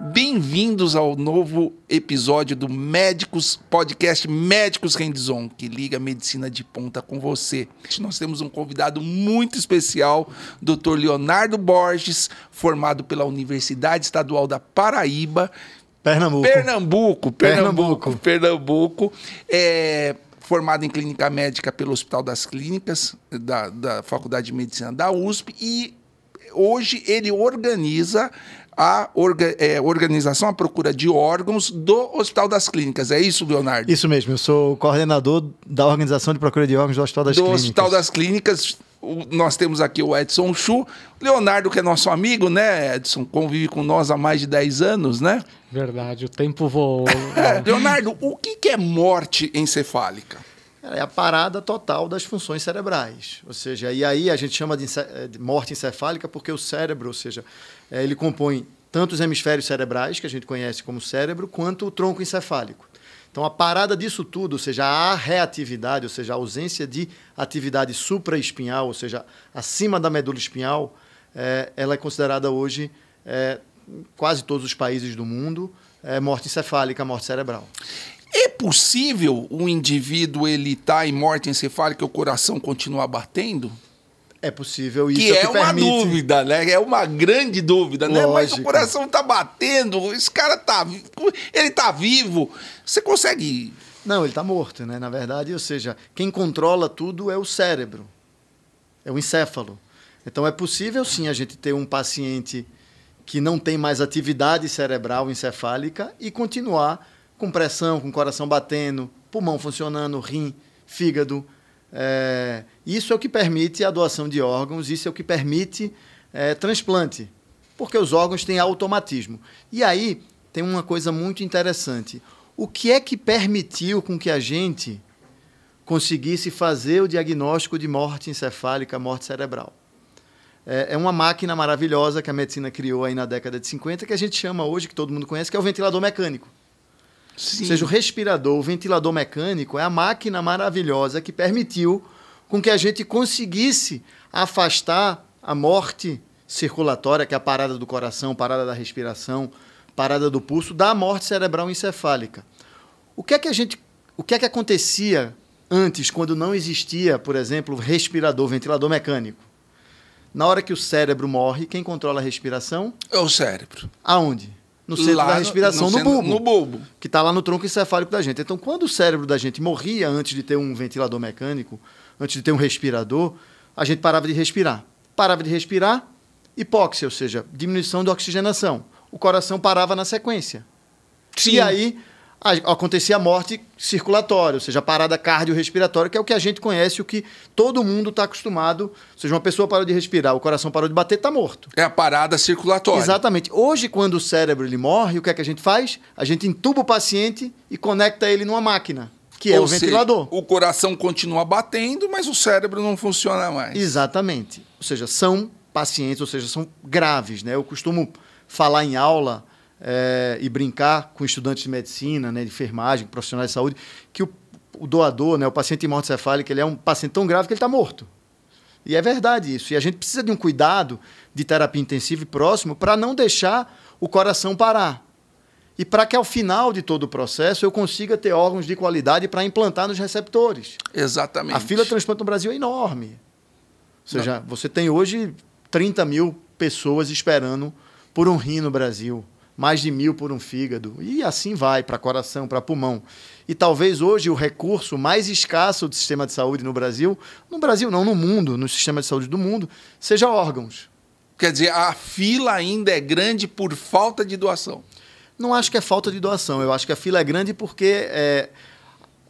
Bem-vindos ao novo episódio do podcast Médicos Hands-On, que liga a medicina de ponta com você. Nós temos um convidado muito especial, Dr. Leonardo Borges, formado pela Universidade Estadual da Paraíba. Pernambuco. Formado em Clínica Médica pelo Hospital das Clínicas, da Faculdade de Medicina da USP, e hoje ele organiza a organização, a procura de órgãos do Hospital das Clínicas. É isso, Leonardo? Isso mesmo, eu sou coordenador da organização de procura de órgãos do Hospital das Clínicas. Do Hospital das Clínicas, nós temos aqui o Edson Chu. Leonardo, que é nosso amigo, né, Edson? Convive com nós há mais de 10 anos, né? Verdade, o tempo voou. Leonardo, o que é morte encefálica? É a parada total das funções cerebrais. Ou seja, e aí a gente chama de morte encefálica porque o cérebro, ou seja, ele compõe tanto os hemisférios cerebrais, que a gente conhece como cérebro, quanto o tronco encefálico. Então, a parada disso tudo, ou seja, a reatividade, ou seja, a ausência de atividade supraespinhal, ou seja, acima da medula espinhal, ela é considerada hoje, em quase todos os países do mundo, morte encefálica, morte cerebral. É possível o indivíduo estar em morte encefálica e o coração continuar batendo? É possível. Isso que é uma dúvida, né? É uma grande dúvida, né? Mas o coração está batendo, esse cara ele está vivo. Você consegue... Não, ele está morto, né? Na verdade, ou seja, quem controla tudo é o cérebro, é o encéfalo. Então é possível sim a gente ter um paciente que não tem mais atividade cerebral encefálica e continuar com pressão, com o coração batendo, pulmão funcionando, rim, fígado. Isso é o que permite a doação de órgãos, isso é o que permite transplante, porque os órgãos têm automatismo. E aí tem uma coisa muito interessante. O que é que permitiu com que a gente conseguisse fazer o diagnóstico de morte encefálica, morte cerebral? É uma máquina maravilhosa que a medicina criou aí na década de 50, que a gente chama hoje, que todo mundo conhece, que é o ventilador mecânico. Sim. Ou seja, o respirador, o ventilador mecânico é a máquina maravilhosa que permitiu com que a gente conseguisse afastar a morte circulatória, que é a parada do coração, parada da respiração, parada do pulso, da morte cerebral encefálica. O que é que acontecia antes, quando não existia, por exemplo, respirador, ventilador mecânico? Na hora que o cérebro morre, quem controla a respiração? É o cérebro. Aonde? No centro da respiração, no bulbo. Que está lá no tronco encefálico da gente. Então, quando o cérebro da gente morria antes de ter um ventilador mecânico, antes de ter um respirador, a gente parava de respirar. Parava de respirar, hipóxia, ou seja, diminuição da oxigenação. O coração parava na sequência. Sim. E aí acontecia a morte circulatória, ou seja, a parada cardiorrespiratória, que é o que a gente conhece, o que todo mundo está acostumado. Ou seja, uma pessoa parou de respirar, o coração parou de bater, está morto. É a parada circulatória. Exatamente. Hoje, quando o cérebro ele morre, o que é que a gente faz? A gente entuba o paciente e conecta ele numa máquina, que é o ventilador. O coração continua batendo, mas o cérebro não funciona mais. Exatamente. Ou seja, são pacientes, ou seja, são graves, né? Eu costumo falar em aula e brincar com estudantes de medicina, né, de enfermagem, profissionais de saúde, que o doador, né, o paciente em morte encefálica, ele é um paciente tão grave que ele está morto. E é verdade isso. E a gente precisa de um cuidado de terapia intensiva e próximo para não deixar o coração parar. E para que ao final de todo o processo eu consiga ter órgãos de qualidade para implantar nos receptores. Exatamente. A fila de transplante no Brasil é enorme. Ou seja, você tem hoje 30 mil pessoas esperando por um rim no Brasil. Mais de 1.000 por um fígado, e assim vai, para coração, para pulmão. E talvez hoje o recurso mais escasso do sistema de saúde no Brasil não, no mundo, no sistema de saúde do mundo, seja órgãos. Quer dizer, a fila ainda é grande por falta de doação. Não acho que é falta de doação, eu acho que a fila é grande porque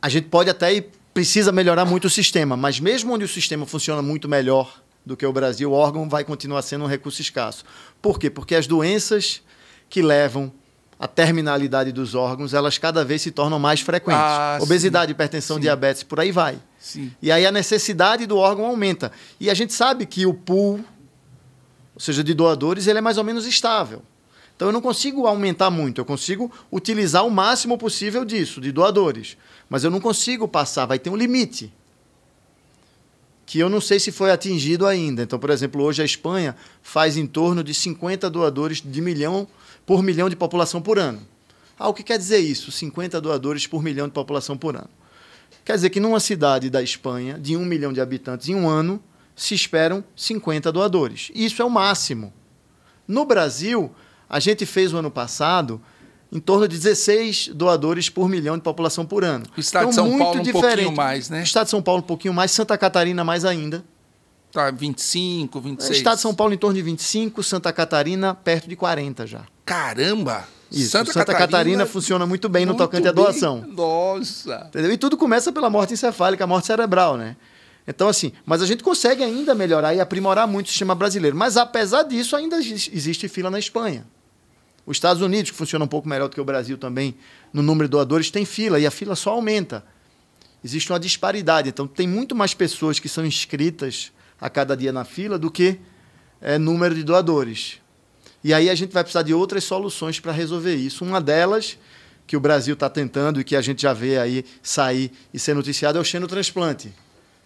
a gente pode até e precisa melhorar muito o sistema, mas mesmo onde o sistema funciona muito melhor do que o Brasil, o órgão vai continuar sendo um recurso escasso. Por quê? Porque as doenças que levam à terminalidade dos órgãos, elas cada vez se tornam mais frequentes. Obesidade, hipertensão, diabetes, por aí vai. Sim. E aí a necessidade do órgão aumenta. E a gente sabe que o pool, ou seja, de doadores, ele é mais ou menos estável. Então eu não consigo aumentar muito, eu consigo utilizar o máximo possível disso, de doadores. Mas eu não consigo passar, vai ter um limite. que eu não sei se foi atingido ainda. Então, por exemplo, hoje a Espanha faz em torno de 50 doadores por milhão de população por ano. O que quer dizer isso? 50 doadores por milhão de população por ano. Quer dizer que numa cidade da Espanha, de 1 milhão de habitantes, em um ano, se esperam 50 doadores. Isso é o máximo. No Brasil, a gente fez o ano passado em torno de 16 doadores por milhão de população por ano. O estado de São Paulo um pouquinho mais, né? O estado de São Paulo um pouquinho mais, Santa Catarina mais ainda. Tá, 25, 26. Estado de São Paulo em torno de 25, Santa Catarina perto de 40 já. Caramba! Isso, Santa Catarina funciona muito bem no tocante à doação. Nossa! Entendeu? E tudo começa pela morte encefálica, a morte cerebral, né? Então, assim, mas a gente consegue ainda melhorar e aprimorar muito o sistema brasileiro. Mas, apesar disso, ainda existe fila na Espanha. Os Estados Unidos, que funciona um pouco melhor do que o Brasil também, no número de doadores, tem fila, e a fila só aumenta. Existe uma disparidade. Então, tem muito mais pessoas que são inscritas a cada dia na fila do que número de doadores. E aí a gente vai precisar de outras soluções para resolver isso. Uma delas, que o Brasil está tentando e que a gente já vê aí sair e ser noticiado, é o xenotransplante.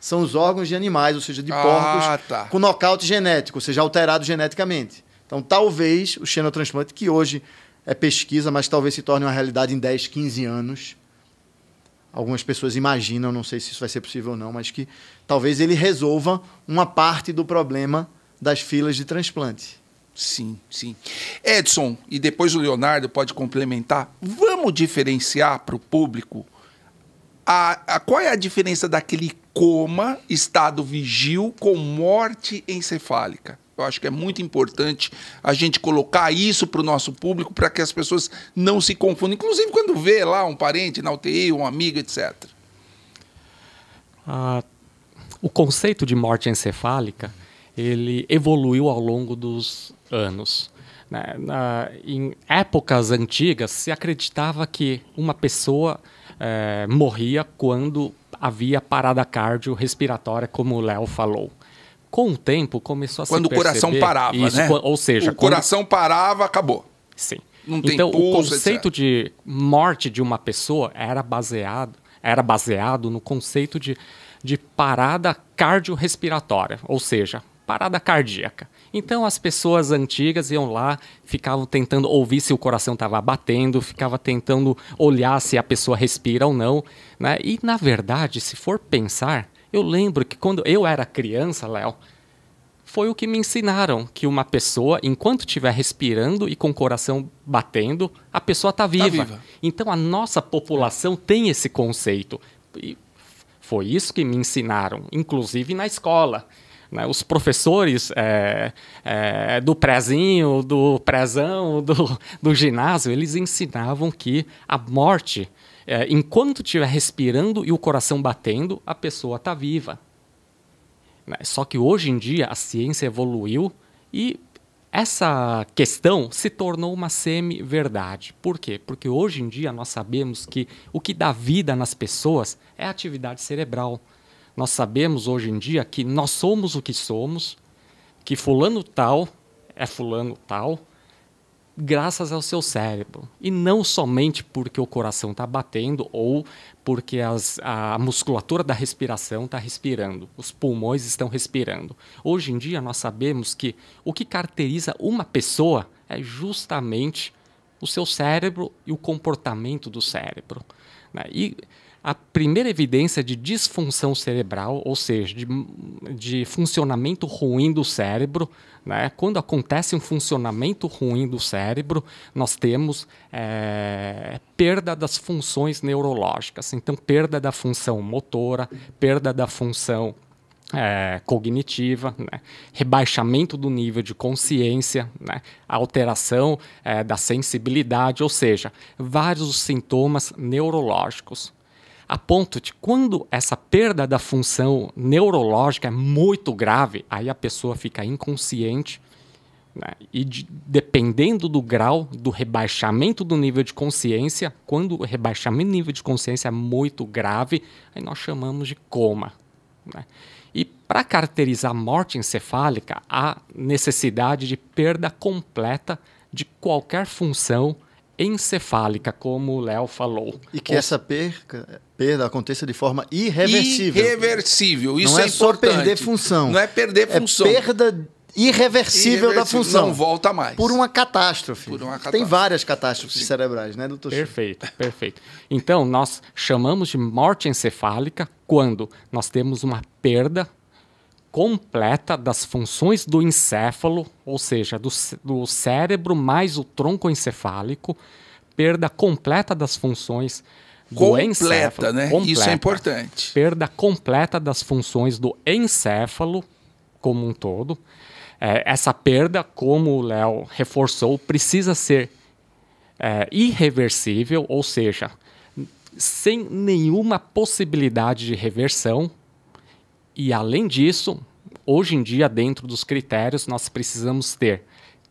São os órgãos de animais, ou seja, de porcos, com nocaute genético, ou seja, alterado geneticamente. Então, talvez o xenotransplante, que hoje é pesquisa, mas talvez se torne uma realidade em 10, 15 anos. Algumas pessoas imaginam, não sei se isso vai ser possível ou não, mas que talvez ele resolva uma parte do problema das filas de transplante. Sim, sim. Edson, e depois o Leonardo pode complementar, vamos diferenciar para o público qual é a diferença daquele coma, estado vigil, com morte encefálica? Eu acho que é muito importante a gente colocar isso para o nosso público, para que as pessoas não se confundam. Inclusive quando vê lá um parente na UTI, um amigo, etc. O conceito de morte encefálica, ele evoluiu ao longo dos anos. Em épocas antigas, se acreditava que uma pessoa morria quando havia parada cardiorrespiratória, como o Léo falou. Com o tempo, começou a se perceber... Quando o coração parava, isso, né? Ou seja... O coração parava, acabou. Sim. Não tem então, pulso, o conceito etc. de morte de uma pessoa era baseado no conceito de parada cardiorrespiratória, ou seja, parada cardíaca. Então, as pessoas antigas iam lá, ficavam tentando ouvir se o coração estava batendo, ficava tentando olhar se a pessoa respira ou não, né? E, na verdade, se for pensar... Eu lembro que quando eu era criança, Léo, foi o que me ensinaram, que uma pessoa, enquanto estiver respirando e com o coração batendo, a pessoa está viva. Então a nossa população tem esse conceito. E foi isso que me ensinaram, inclusive na escola. Né? Os professores do prézinho, do prézão, do ginásio, eles ensinavam que a morte... enquanto estiver respirando e o coração batendo, a pessoa está viva. Só que hoje em dia a ciência evoluiu e essa questão se tornou uma semi-verdade. Por quê? Porque hoje em dia nós sabemos que o que dá vida nas pessoas é a atividade cerebral. Nós sabemos hoje em dia que nós somos o que somos, que fulano tal é fulano tal, graças ao seu cérebro. E não somente porque o coração está batendo ou porque a musculatura da respiração está respirando, os pulmões estão respirando. Hoje em dia nós sabemos que o que caracteriza uma pessoa é justamente o seu cérebro e o comportamento do cérebro. Né? E a primeira evidência de disfunção cerebral, ou seja, de funcionamento ruim do cérebro, né? Quando acontece um funcionamento ruim do cérebro, nós temos perda das funções neurológicas. Então, perda da função motora, perda da função cognitiva, né? Rebaixamento do nível de consciência, né? Alteração da sensibilidade, ou seja, vários sintomas neurológicos. A ponto de quando essa perda da função neurológica é muito grave, aí a pessoa fica inconsciente, né? E dependendo do grau do rebaixamento do nível de consciência, quando o rebaixamento do nível de consciência é muito grave, aí nós chamamos de coma. Né? E para caracterizar a morte encefálica, há necessidade de perda completa de qualquer função encefálica, como o Léo falou. E que essa perda aconteça de forma irreversível. Irreversível, isso não é só importante. perder função. Não é perder função. É perda irreversível da função. Não volta mais. Por uma catástrofe. Por uma catástrofe. Tem várias catástrofes cerebrais, né, doutor? Perfeito, perfeito. Então, nós chamamos de morte encefálica quando nós temos uma perda completa das funções do encéfalo, ou seja, do cérebro mais o tronco encefálico, perda completa das funções do encéfalo. Né? Completa. Isso é importante. Perda completa das funções do encéfalo como um todo. Essa perda, como o Léo reforçou, precisa ser irreversível, ou seja, sem nenhuma possibilidade de reversão. E, além disso, hoje em dia, dentro dos critérios, nós precisamos ter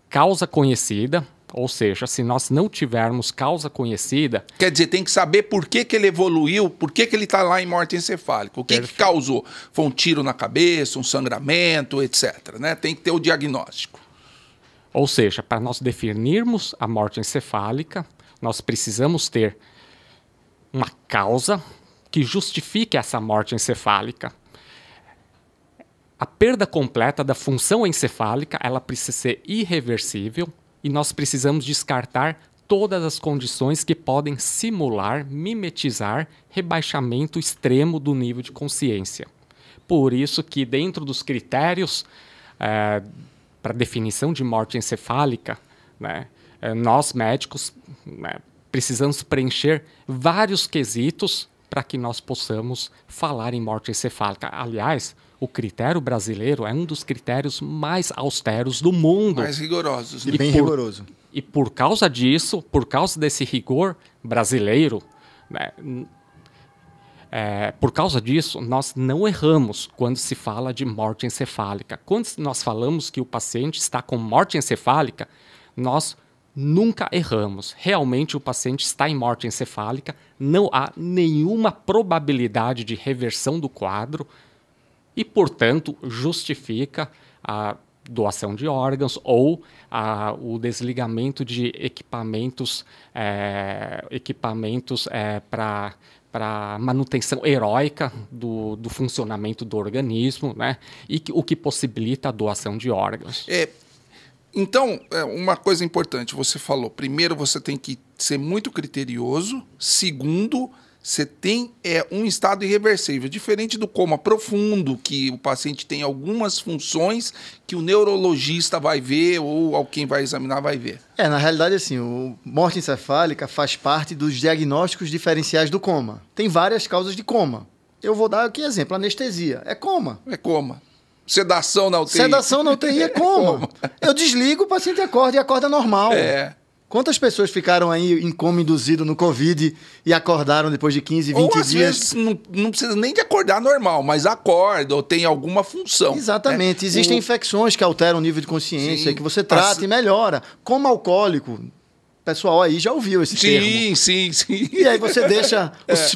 causa conhecida, ou seja, se nós não tivermos causa conhecida... Quer dizer, tem que saber por que ele evoluiu, por que ele está lá em morte encefálica, o que causou. Foi um tiro na cabeça, um sangramento, etc. Né? Tem que ter o diagnóstico. Ou seja, para nós definirmos a morte encefálica, nós precisamos ter uma causa que justifique essa morte encefálica. A perda completa da função encefálica, ela precisa ser irreversível e nós precisamos descartar todas as condições que podem simular, mimetizar rebaixamento extremo do nível de consciência. Por isso que dentro dos critérios para definição de morte encefálica, né, nós médicos precisamos preencher vários quesitos para que nós possamos falar em morte encefálica. Aliás, o critério brasileiro é um dos critérios mais austeros do mundo. Mais rigorosos. Né? E bem rigoroso. E por causa disso, por causa desse rigor brasileiro, né, por causa disso, nós não erramos quando se fala de morte encefálica. Quando nós falamos que o paciente está com morte encefálica, nós nunca erramos. Realmente o paciente está em morte encefálica, não há nenhuma probabilidade de reversão do quadro e, portanto, justifica a doação de órgãos ou o desligamento de equipamentos para manutenção heróica do funcionamento do organismo, né? E o que possibilita a doação de órgãos. Então, uma coisa importante, você falou, primeiro você tem que ser muito criterioso, segundo, você tem um estado irreversível, diferente do coma profundo, que o paciente tem algumas funções que o neurologista vai ver ou quem vai examinar vai ver. Na realidade, assim, o morte encefálica faz parte dos diagnósticos diferenciais do coma. Tem várias causas de coma. Eu vou dar aqui exemplo, anestesia, é coma. É coma. Sedação na UTI. Sedação na UTI é coma. Eu desligo, o paciente acorda e acorda normal. Quantas pessoas ficaram aí em coma induzido no Covid e acordaram depois de 15, 20 ou, às dias? Vezes, não precisa nem de acordar normal, mas acorda ou tem alguma função. Exatamente. Existem infecções que alteram o nível de consciência, que você trata e melhora. Coma alcoólico. O pessoal aí já ouviu esse termo. Sim. E aí você deixa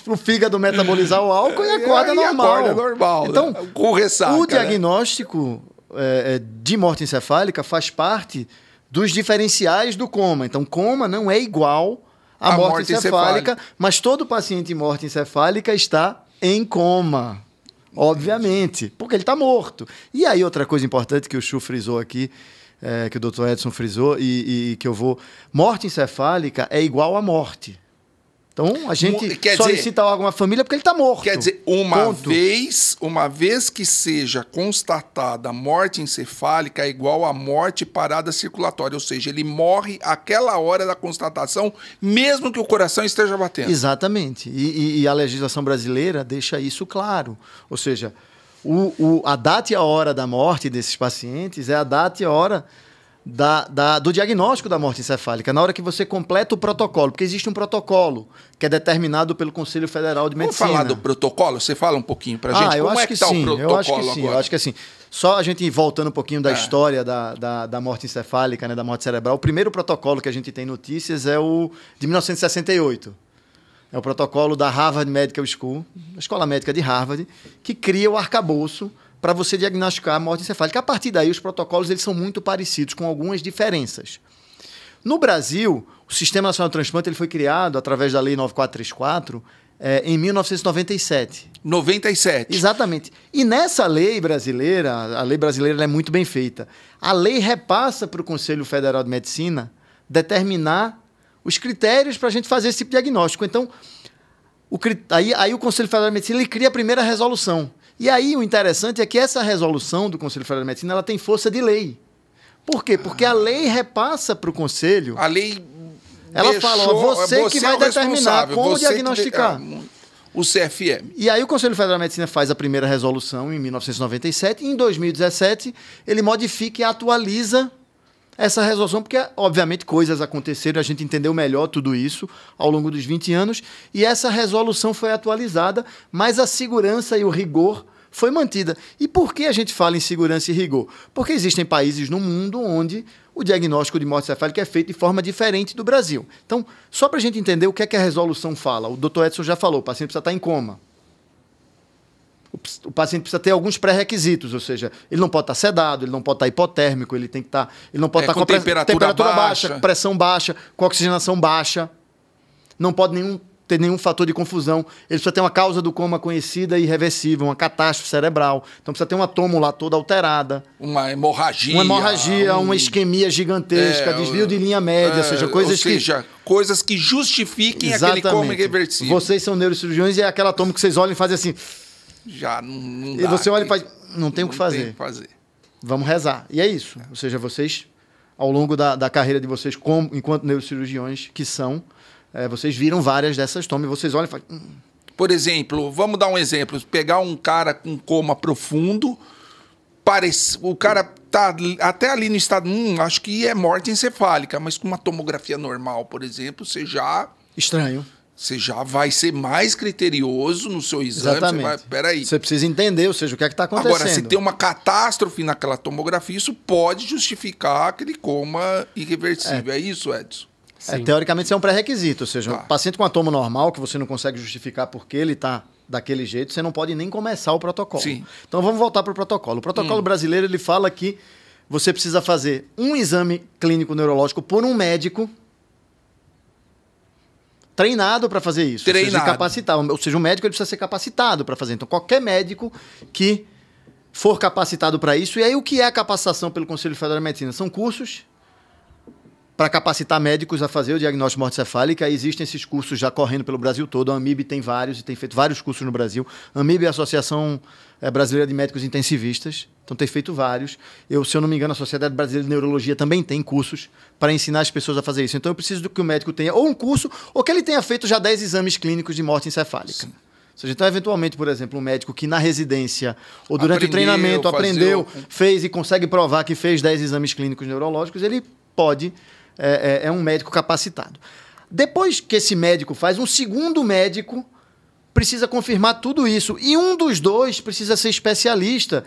o fígado metabolizar o álcool e acorda normal. Acorda normal. Então, com ressaca, o diagnóstico de morte encefálica faz parte dos diferenciais do coma. Então, coma não é igual à morte encefálica, mas todo paciente em morte encefálica está em coma, obviamente, porque ele está morto. E aí, outra coisa importante que o Chu frisou aqui, que o Dr. Edson frisou, e que eu vou... Morte encefálica é igual a morte. Então, a gente solicita algo à família porque ele está morto. Quer dizer, uma vez que seja constatada a morte encefálica é igual a morte parada circulatória, ou seja, ele morre àquela hora da constatação, mesmo que o coração esteja batendo. Exatamente. E a legislação brasileira deixa isso claro. Ou seja, a data e a hora da morte desses pacientes é a data e a hora do diagnóstico da morte encefálica, na hora que você completa o protocolo, porque existe um protocolo que é determinado pelo Conselho Federal de Medicina. Vamos falar do protocolo? Você fala um pouquinho pra gente? Eu Como acho é que está o protocolo agora? Eu acho que assim, só a gente voltando um pouquinho da história da morte encefálica, né, da morte cerebral, o primeiro protocolo que a gente tem notícias é o de 1968. É o protocolo da Harvard Medical School, a Escola Médica de Harvard, que cria o arcabouço para você diagnosticar a morte encefálica. A partir daí, os protocolos eles são muito parecidos, com algumas diferenças. No Brasil, o Sistema Nacional de Transplante ele foi criado através da Lei 9434 em 1997. 97. Exatamente. E nessa lei brasileira, a lei brasileira ela é muito bem feita. A lei repassa para o Conselho Federal de Medicina determinar os critérios para a gente fazer esse tipo de diagnóstico. Então, aí o Conselho Federal de Medicina ele cria a primeira resolução. E aí o interessante é que essa resolução do Conselho Federal de Medicina ela tem força de lei. Por quê? Porque a lei repassa para o Conselho. A lei ela fala, você que vai determinar como diagnosticar. O CFM. E aí o Conselho Federal de Medicina faz a primeira resolução em 1997 e em 2017 ele modifica e atualiza essa resolução, porque, obviamente, coisas aconteceram, a gente entendeu melhor tudo isso ao longo dos 20 anos, e essa resolução foi atualizada, mas a segurança e o rigor foi mantida. E por que a gente fala em segurança e rigor? Porque existem países no mundo onde o diagnóstico de morte cefálica é feito de forma diferente do Brasil. Então, só para a gente entender o que é que a resolução fala, o Dr. Edson já falou, o paciente precisa estar em coma. O paciente precisa ter alguns pré-requisitos, ou seja, ele não pode estar sedado, ele não pode estar hipotérmico, ele não pode estar com temperatura baixa, pressão baixa, com oxigenação baixa, não pode ter nenhum fator de confusão, ele precisa ter uma causa do coma conhecida e irreversível, uma catástrofe cerebral, então precisa ter uma tômula toda alterada. Uma hemorragia. Uma isquemia gigantesca, desvio de linha média, ou seja, coisas que justifiquem aquele coma irreversível. Vocês são neurocirurgiões e é aquela tômula que vocês olham e fazem assim... Já não dá. E você olha e faz... Não tem o que fazer. Tem o que fazer. Vamos rezar. E é isso. Ou seja, vocês, ao longo da carreira de vocês, enquanto neurocirurgiões que são, vocês viram várias dessas tomas e vocês olham e fazem... Por exemplo, vamos dar um exemplo. Pegar um cara com coma profundo, o cara tá até ali no estado, acho que é morte encefálica, mas com uma tomografia normal, por exemplo, você já... Estranho. Você já vai ser mais criterioso no seu exame. Exatamente. Peraí. Você precisa entender, ou seja, o que é que está acontecendo. Agora, se tem uma catástrofe naquela tomografia, isso pode justificar aquele coma irreversível. É isso, Edson? Teoricamente, isso é um pré-requisito. Ou seja, um paciente com uma toma normal, que você não consegue justificar porque ele está daquele jeito, você não pode nem começar o protocolo. Sim. Então, vamos voltar para o protocolo. O protocolo brasileiro, ele fala que você precisa fazer um exame clínico neurológico por um médico treinado para fazer isso. Treinado. Ou seja, capacitado. Ou seja, o médico ele precisa ser capacitado para fazer. Então, qualquer médico que for capacitado para isso. E aí, o que é a capacitação pelo Conselho Federal de Medicina? São cursos para capacitar médicos a fazer o diagnóstico de morte cefálica. Existem esses cursos já correndo pelo Brasil todo. A AMIB tem vários e tem feito vários cursos no Brasil. A AMIB é a Associação Brasileira de Médicos Intensivistas. Então, tem feito vários. Se eu não me engano, a Sociedade Brasileira de Neurologia também tem cursos para ensinar as pessoas a fazer isso. Então, eu preciso que o médico tenha ou um curso ou que ele tenha feito já 10 exames clínicos de morte encefálica. Sim. Ou seja, então, eventualmente, por exemplo, um médico que na residência ou durante o treinamento fez e consegue provar que fez 10 exames clínicos neurológicos, ele pode... É um médico capacitado. Depois que esse médico faz, um segundo médico precisa confirmar tudo isso. E um dos dois precisa ser especialista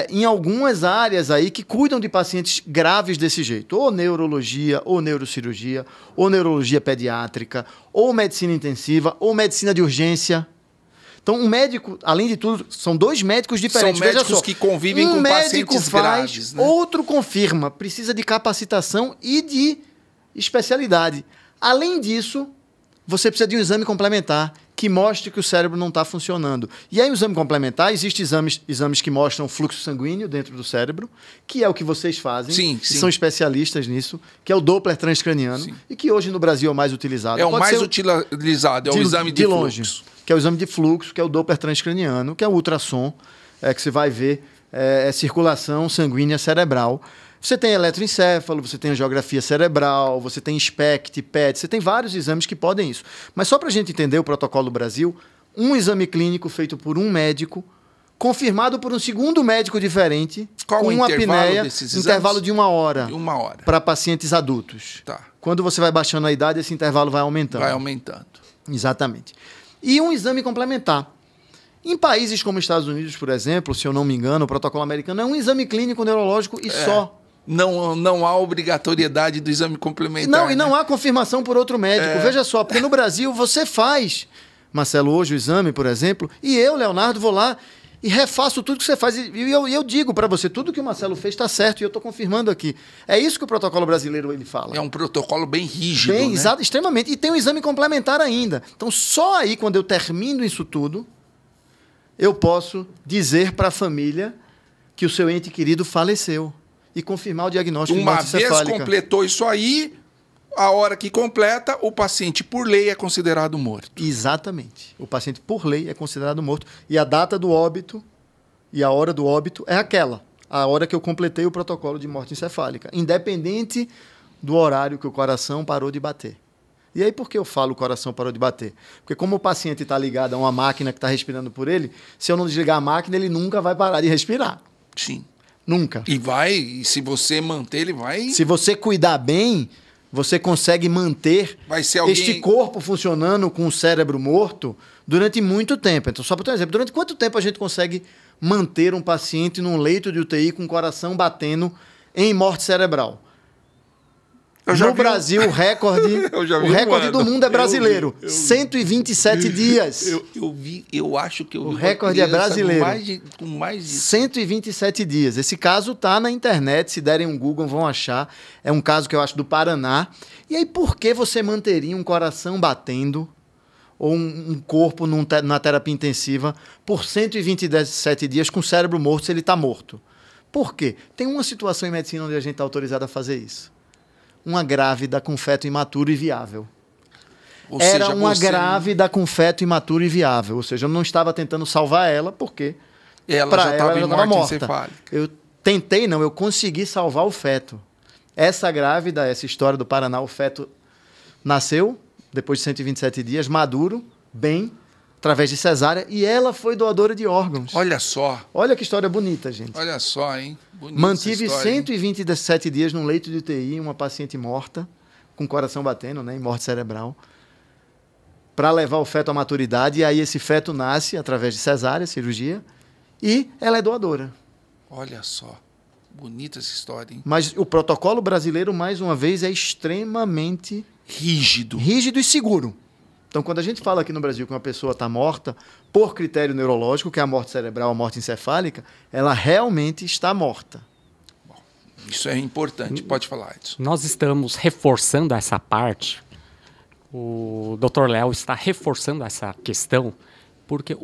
em algumas áreas aí que cuidam de pacientes graves desse jeito. Ou neurologia, ou neurocirurgia, ou neurologia pediátrica, ou medicina intensiva, ou medicina de urgência. Então, um médico, além de tudo, são dois médicos diferentes. São médicos que convivem com pacientes graves, né? Outro confirma. Precisa de capacitação e de especialidade. Além disso, você precisa de um exame complementar que mostre que o cérebro não está funcionando. E aí, o exame complementar, existem exames que mostram fluxo sanguíneo dentro do cérebro, que é o que vocês fazem, sim. São especialistas nisso, que é o Doppler transcraniano, sim. E que hoje no Brasil é o mais utilizado. É o mais utilizado, é o exame de longe, fluxo. Que é o exame de fluxo, que é o Doppler transcraniano, que é o ultrassom, que você vai ver circulação sanguínea cerebral. Você tem eletroencefalo, você tem angiografia cerebral, você tem SPECT, PET, você tem vários exames que podem isso. Mas só para a gente entender o protocolo do Brasil, um exame clínico feito por um médico, confirmado por um segundo médico diferente, qual com uma apneia, desses intervalo de 1 hora. De 1 hora. Para pacientes adultos. Tá. Quando você vai baixando a idade, esse intervalo vai aumentando. Vai aumentando. Exatamente. E um exame complementar. Em países como os Estados Unidos, por exemplo, se eu não me engano, o protocolo americano é um exame clínico neurológico e só. Não há obrigatoriedade do exame complementar. E não há confirmação por outro médico. Veja só, porque no Brasil você faz, Marcelo, hoje o exame, por exemplo, e eu, Leonardo, vou lá e refaço tudo que você faz. E eu digo para você, tudo que o Marcelo fez está certo, e eu estou confirmando aqui. É isso que o protocolo brasileiro ele fala. É um protocolo bem rígido, bem, né? Exato, extremamente. E tem um exame complementar ainda. Então, só aí, quando eu termino isso tudo, eu posso dizer para a família que o seu ente querido faleceu e confirmar o diagnóstico de morte encefálica. Uma vez completou isso aí, a hora que completa, o paciente, por lei, é considerado morto. Exatamente. O paciente, por lei, é considerado morto. E a data do óbito e a hora do óbito é aquela. A hora que eu completei o protocolo de morte encefálica. Independente do horário que o coração parou de bater. E aí, por que eu falo o coração parou de bater? Porque como o paciente está ligado a uma máquina que está respirando por ele, se eu não desligar a máquina, ele nunca vai parar de respirar. Sim. Nunca. E se você manter, ele vai... Se você cuidar bem, você consegue manter este corpo funcionando com o cérebro morto durante muito tempo. Então, só para ter um exemplo, durante quanto tempo a gente consegue manter um paciente num leito de UTI com o coração batendo em morte cerebral? No Brasil, o recorde do mundo é brasileiro. 127 dias. Eu acho que eu vi. O recorde é brasileiro. Com mais de 127 dias. Esse caso está na internet, se derem um Google vão achar. É um caso que eu acho do Paraná. E aí, por que você manteria um coração batendo ou um corpo na terapia intensiva por 127 dias com o cérebro morto se ele está morto? Por quê? Tem uma situação em medicina onde a gente está autorizado a fazer isso. Uma grávida com feto imaturo e viável. Era uma grávida com feto imaturo e viável. Ou seja, eu não estava tentando salvar ela, porque ela já estava morta. Eu tentei, não, eu consegui salvar o feto. Essa grávida, essa história do Paraná, o feto nasceu depois de 127 dias, maduro, bem, através de cesárea, e ela foi doadora de órgãos. Olha só. Olha que história bonita, gente. Olha só, hein? Bonita. Mantive 127 dias num leito de UTI, uma paciente morta, com o coração batendo, né, em morte cerebral, para levar o feto à maturidade, e aí esse feto nasce através de cesárea, cirurgia, e ela é doadora. Olha só. Bonita essa história, hein? Mas o protocolo brasileiro, mais uma vez, é extremamente rígido e seguro. Então, quando a gente fala aqui no Brasil que uma pessoa está morta por critério neurológico, que é a morte cerebral, a morte encefálica, ela realmente está morta. Bom, isso é importante. Pode falar, Edson. Nós estamos reforçando essa parte. O Dr. Léo está reforçando essa questão, porque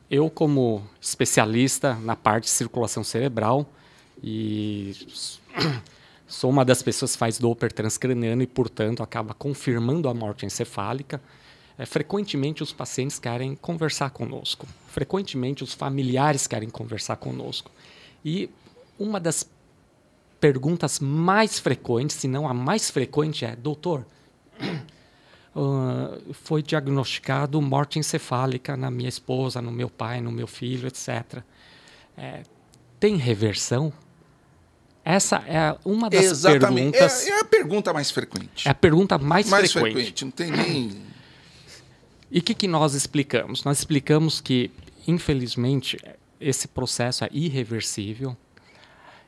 eu, como especialista na parte de circulação cerebral, e sou uma das pessoas que faz Doppler transcraniano e, portanto, acaba confirmando a morte encefálica. Frequentemente os pacientes querem conversar conosco. Frequentemente os familiares querem conversar conosco. E uma das perguntas mais frequentes, se não a mais frequente, é: doutor, foi diagnosticado morte encefálica na minha esposa, no meu pai, no meu filho, etc. Tem reversão? Essa é uma das perguntas... É a pergunta mais frequente. É a pergunta mais frequente. Não tem nem... E o que nós explicamos? Nós explicamos que, infelizmente, esse processo é irreversível.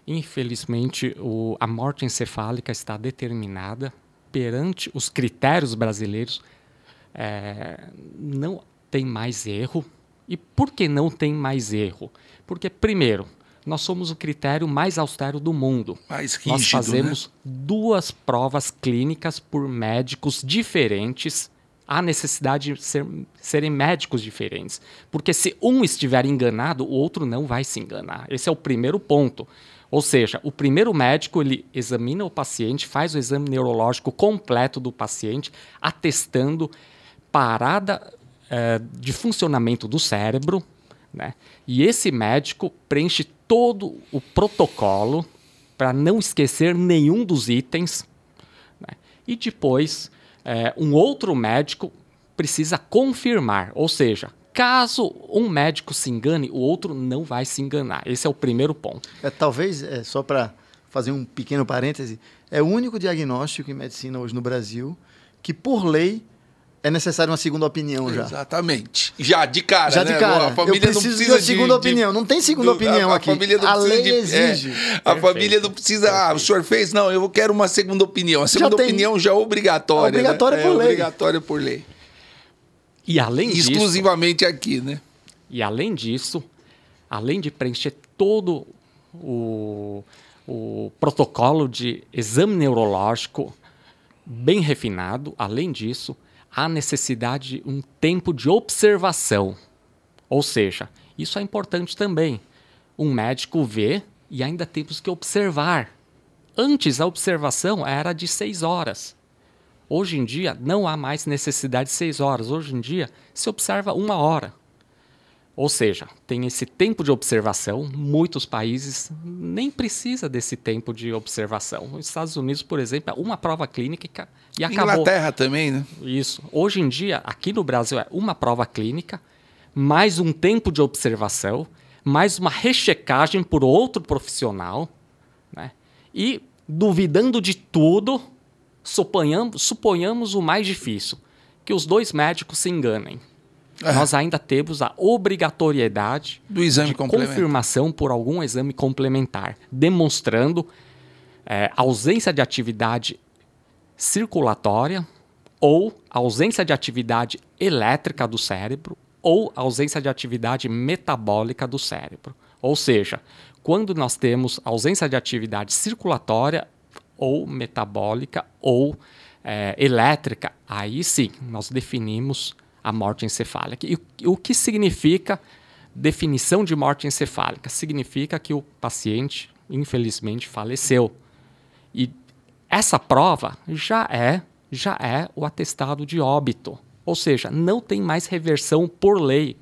Infelizmente, a morte encefálica está determinada perante os critérios brasileiros. Não tem mais erro. E por que não tem mais erro? Porque, primeiro, nós somos o critério mais austero do mundo. Mais rígido, nós fazemos 2 provas clínicas por médicos diferentes. Há necessidade de serem médicos diferentes. Porque se um estiver enganado, o outro não vai se enganar. Esse é o primeiro ponto. Ou seja, o primeiro médico ele examina o paciente, faz o exame neurológico completo do paciente, atestando parada de funcionamento do cérebro, né? E esse médico preenche todo o protocolo para não esquecer nenhum dos itens, né? E depois um outro médico precisa confirmar, ou seja, caso um médico se engane, o outro não vai se enganar. Esse é o primeiro ponto. Talvez, só para fazer um pequeno parêntese, é o único diagnóstico em medicina hoje no Brasil que, por lei, é necessário uma segunda opinião já. Exatamente. Já de cara, já de cara. A família eu preciso de uma segunda opinião. Não tem segunda opinião aqui. A lei exige. A família não precisa... o senhor fez? Não, eu quero uma segunda opinião. A segunda opinião já é obrigatória. Obrigatória por lei. Obrigatória por lei. E além disso... Exclusivamente aqui, né? E além disso, além de preencher todo o protocolo de exame neurológico bem refinado, além disso, há necessidade de um tempo de observação. Ou seja, isso é importante também. Um médico vê e ainda temos que observar. Antes, a observação era de 6 horas. Hoje em dia, não há mais necessidade de 6 horas. Hoje em dia, se observa 1 hora. Ou seja, tem esse tempo de observação. Muitos países nem precisam desse tempo de observação. Os Estados Unidos, por exemplo, é uma prova clínica e acabou. Inglaterra também, né? Isso. Hoje em dia, aqui no Brasil, é uma prova clínica, mais um tempo de observação, mais uma rechecagem por outro profissional, né? E, duvidando de tudo, suponhamos o mais difícil, que os 2 médicos se enganem. Nós ainda temos a obrigatoriedade do exame de confirmação por algum exame complementar, demonstrando ausência de atividade circulatória ou ausência de atividade elétrica do cérebro ou ausência de atividade metabólica do cérebro. Ou seja, quando nós temos ausência de atividade circulatória ou metabólica ou elétrica, aí sim nós definimos a morte encefálica. E o que significa definição de morte encefálica? Significa que o paciente, infelizmente, faleceu. E essa prova já é o atestado de óbito. Ou seja, não tem mais reversão por lei.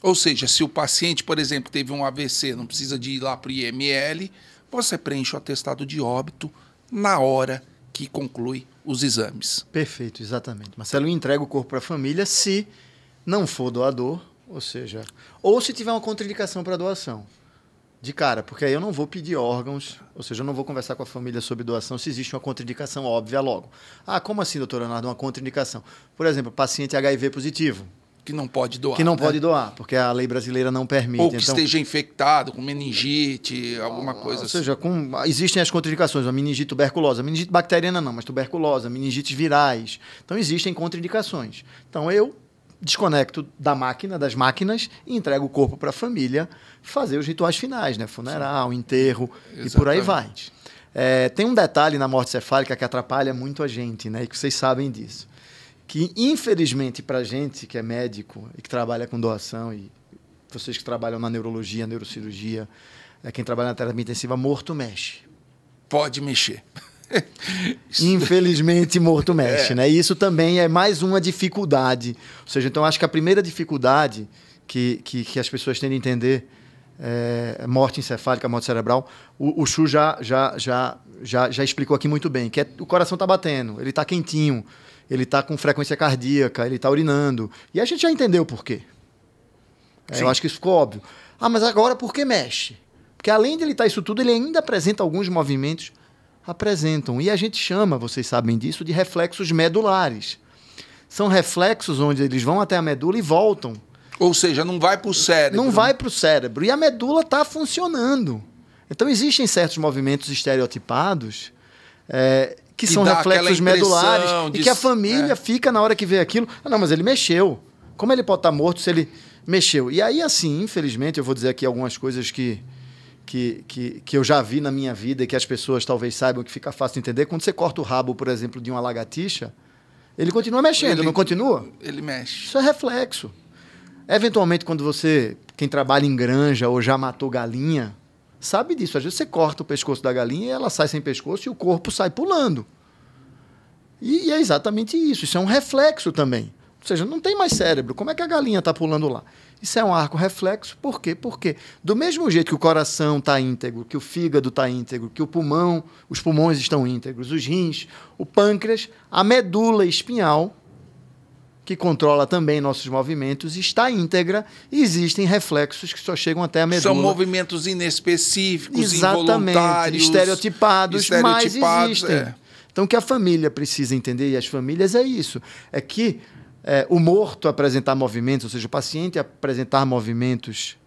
Ou seja, se o paciente, por exemplo, teve um AVC, não precisa de ir lá para o IML, você preenche o atestado de óbito na hora que conclui os exames. Perfeito, exatamente. Marcelo, entrega o corpo para a família se não for doador, ou seja, ou se tiver uma contraindicação para doação. De cara, porque aí eu não vou pedir órgãos, ou seja, eu não vou conversar com a família sobre doação se existe uma contraindicação óbvia logo. Ah, como assim, doutor Leonardo, uma contraindicação? Por exemplo, paciente HIV positivo. Que não pode doar. Que não pode doar, porque a lei brasileira não permite. Ou que esteja infectado com meningite, alguma coisa assim. Ou seja, existem as contraindicações, a meningite tuberculosa. A meningite bacteriana não, mas tuberculose, meningites virais. Então, existem contraindicações. Então, eu desconecto das máquinas e entrego o corpo para a família fazer os rituais finais, né? Funeral, enterro. Exatamente. E por aí vai. Tem um detalhe na morte cefálica que atrapalha muito a gente, né? E que vocês sabem disso. Que, infelizmente, para a gente que é médico e que trabalha com doação, e vocês que trabalham na neurologia, neurocirurgia, quem trabalha na terapia intensiva, morto mexe. Pode mexer. Infelizmente, morto mexe, né? E isso também é mais uma dificuldade. Ou seja, então, acho que a primeira dificuldade que as pessoas têm de entender é morte encefálica, morte cerebral. O Chu já explicou aqui muito bem, que o coração está batendo, ele está quentinho, ele está com frequência cardíaca, ele está urinando. E a gente já entendeu por quê. Eu acho que isso ficou óbvio. Ah, mas agora por que mexe? Porque além de ele estar isso tudo, ele ainda apresenta alguns movimentos. Apresentam. E a gente chama, vocês sabem disso, de reflexos medulares. São reflexos onde eles vão até a medula e voltam. Ou seja, não vai para o cérebro. Não vai para o cérebro. E a medula está funcionando. Então, existem certos movimentos estereotipados que são reflexos medulares e que a família fica na hora que vê aquilo. Ah, não, mas ele mexeu. Como ele pode estar morto se ele mexeu? E aí, assim, infelizmente, eu vou dizer aqui algumas coisas que eu já vi na minha vida e que as pessoas talvez saibam que fica fácil de entender. Quando você corta o rabo, por exemplo, de uma lagartixa, ele continua mexendo, não continua? Ele mexe. Isso é reflexo. Eventualmente, quem trabalha em granja ou já matou galinha, sabe disso. Às vezes você corta o pescoço da galinha e ela sai sem pescoço e o corpo sai pulando. E é exatamente isso. Isso é um reflexo também. Ou seja, não tem mais cérebro. Como é que a galinha está pulando lá? Isso é um arco reflexo. Por quê? Porque do mesmo jeito que o coração está íntegro, que o fígado está íntegro, que os pulmões estão íntegros, os rins, o pâncreas, a medula espinhal, que controla também nossos movimentos, está íntegra e existem reflexos que só chegam até a medula. São movimentos inespecíficos, exatamente, involuntários, estereotipados, mas existem. Então, o que a família precisa entender, e as famílias, é isso. É que o morto apresentar movimentos, ou seja, o paciente apresentar movimentos,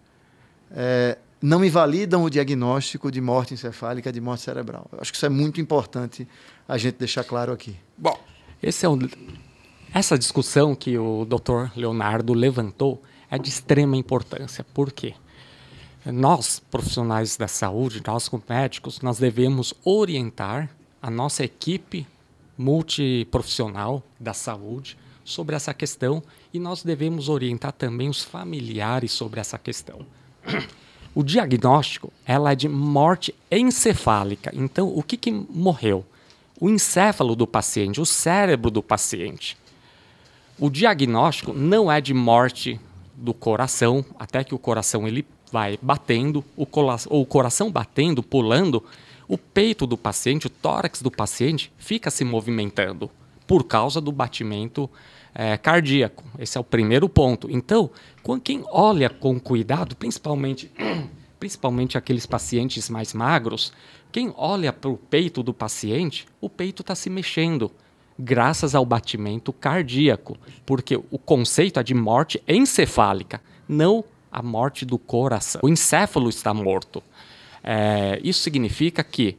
não invalidam o diagnóstico de morte encefálica, de morte cerebral. Eu acho que isso é muito importante a gente deixar claro aqui. Bom, essa discussão que o Dr. Leonardo levantou é de extrema importância. Por quê? Nós, profissionais da saúde, nós como médicos, nós devemos orientar a nossa equipe multiprofissional da saúde sobre essa questão e nós devemos orientar também os familiares sobre essa questão. O diagnóstico ela é de morte encefálica. Então, o que morreu? O encéfalo do paciente, o cérebro do paciente. O diagnóstico não é de morte do coração, até que o coração ele vai batendo, o coração batendo, pulando, o peito do paciente, o tórax do paciente fica se movimentando por causa do batimento cardíaco. Esse é o primeiro ponto. Então, quem olha com cuidado, principalmente aqueles pacientes mais magros, quem olha para o peito do paciente, o peito está se mexendo, graças ao batimento cardíaco, porque o conceito é de morte encefálica, não a morte do coração. O encéfalo está morto. Isso significa que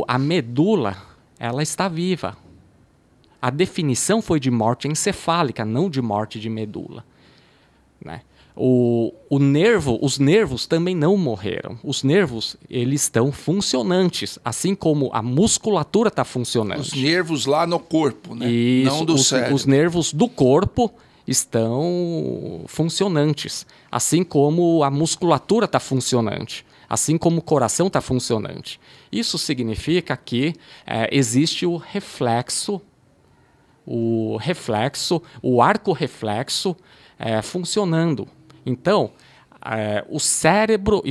a medula ela está viva. A definição foi de morte encefálica, não de morte de medula, né? Os nervos também não morreram. Os nervos eles estão funcionantes, assim como a musculatura está funcionante. Os nervos lá no corpo, né? Isso, não do cérebro. Os nervos do corpo estão funcionantes, assim como a musculatura está funcionante, assim como o coração está funcionante. Isso significa que existe o arco reflexo funcionando. Então, o cérebro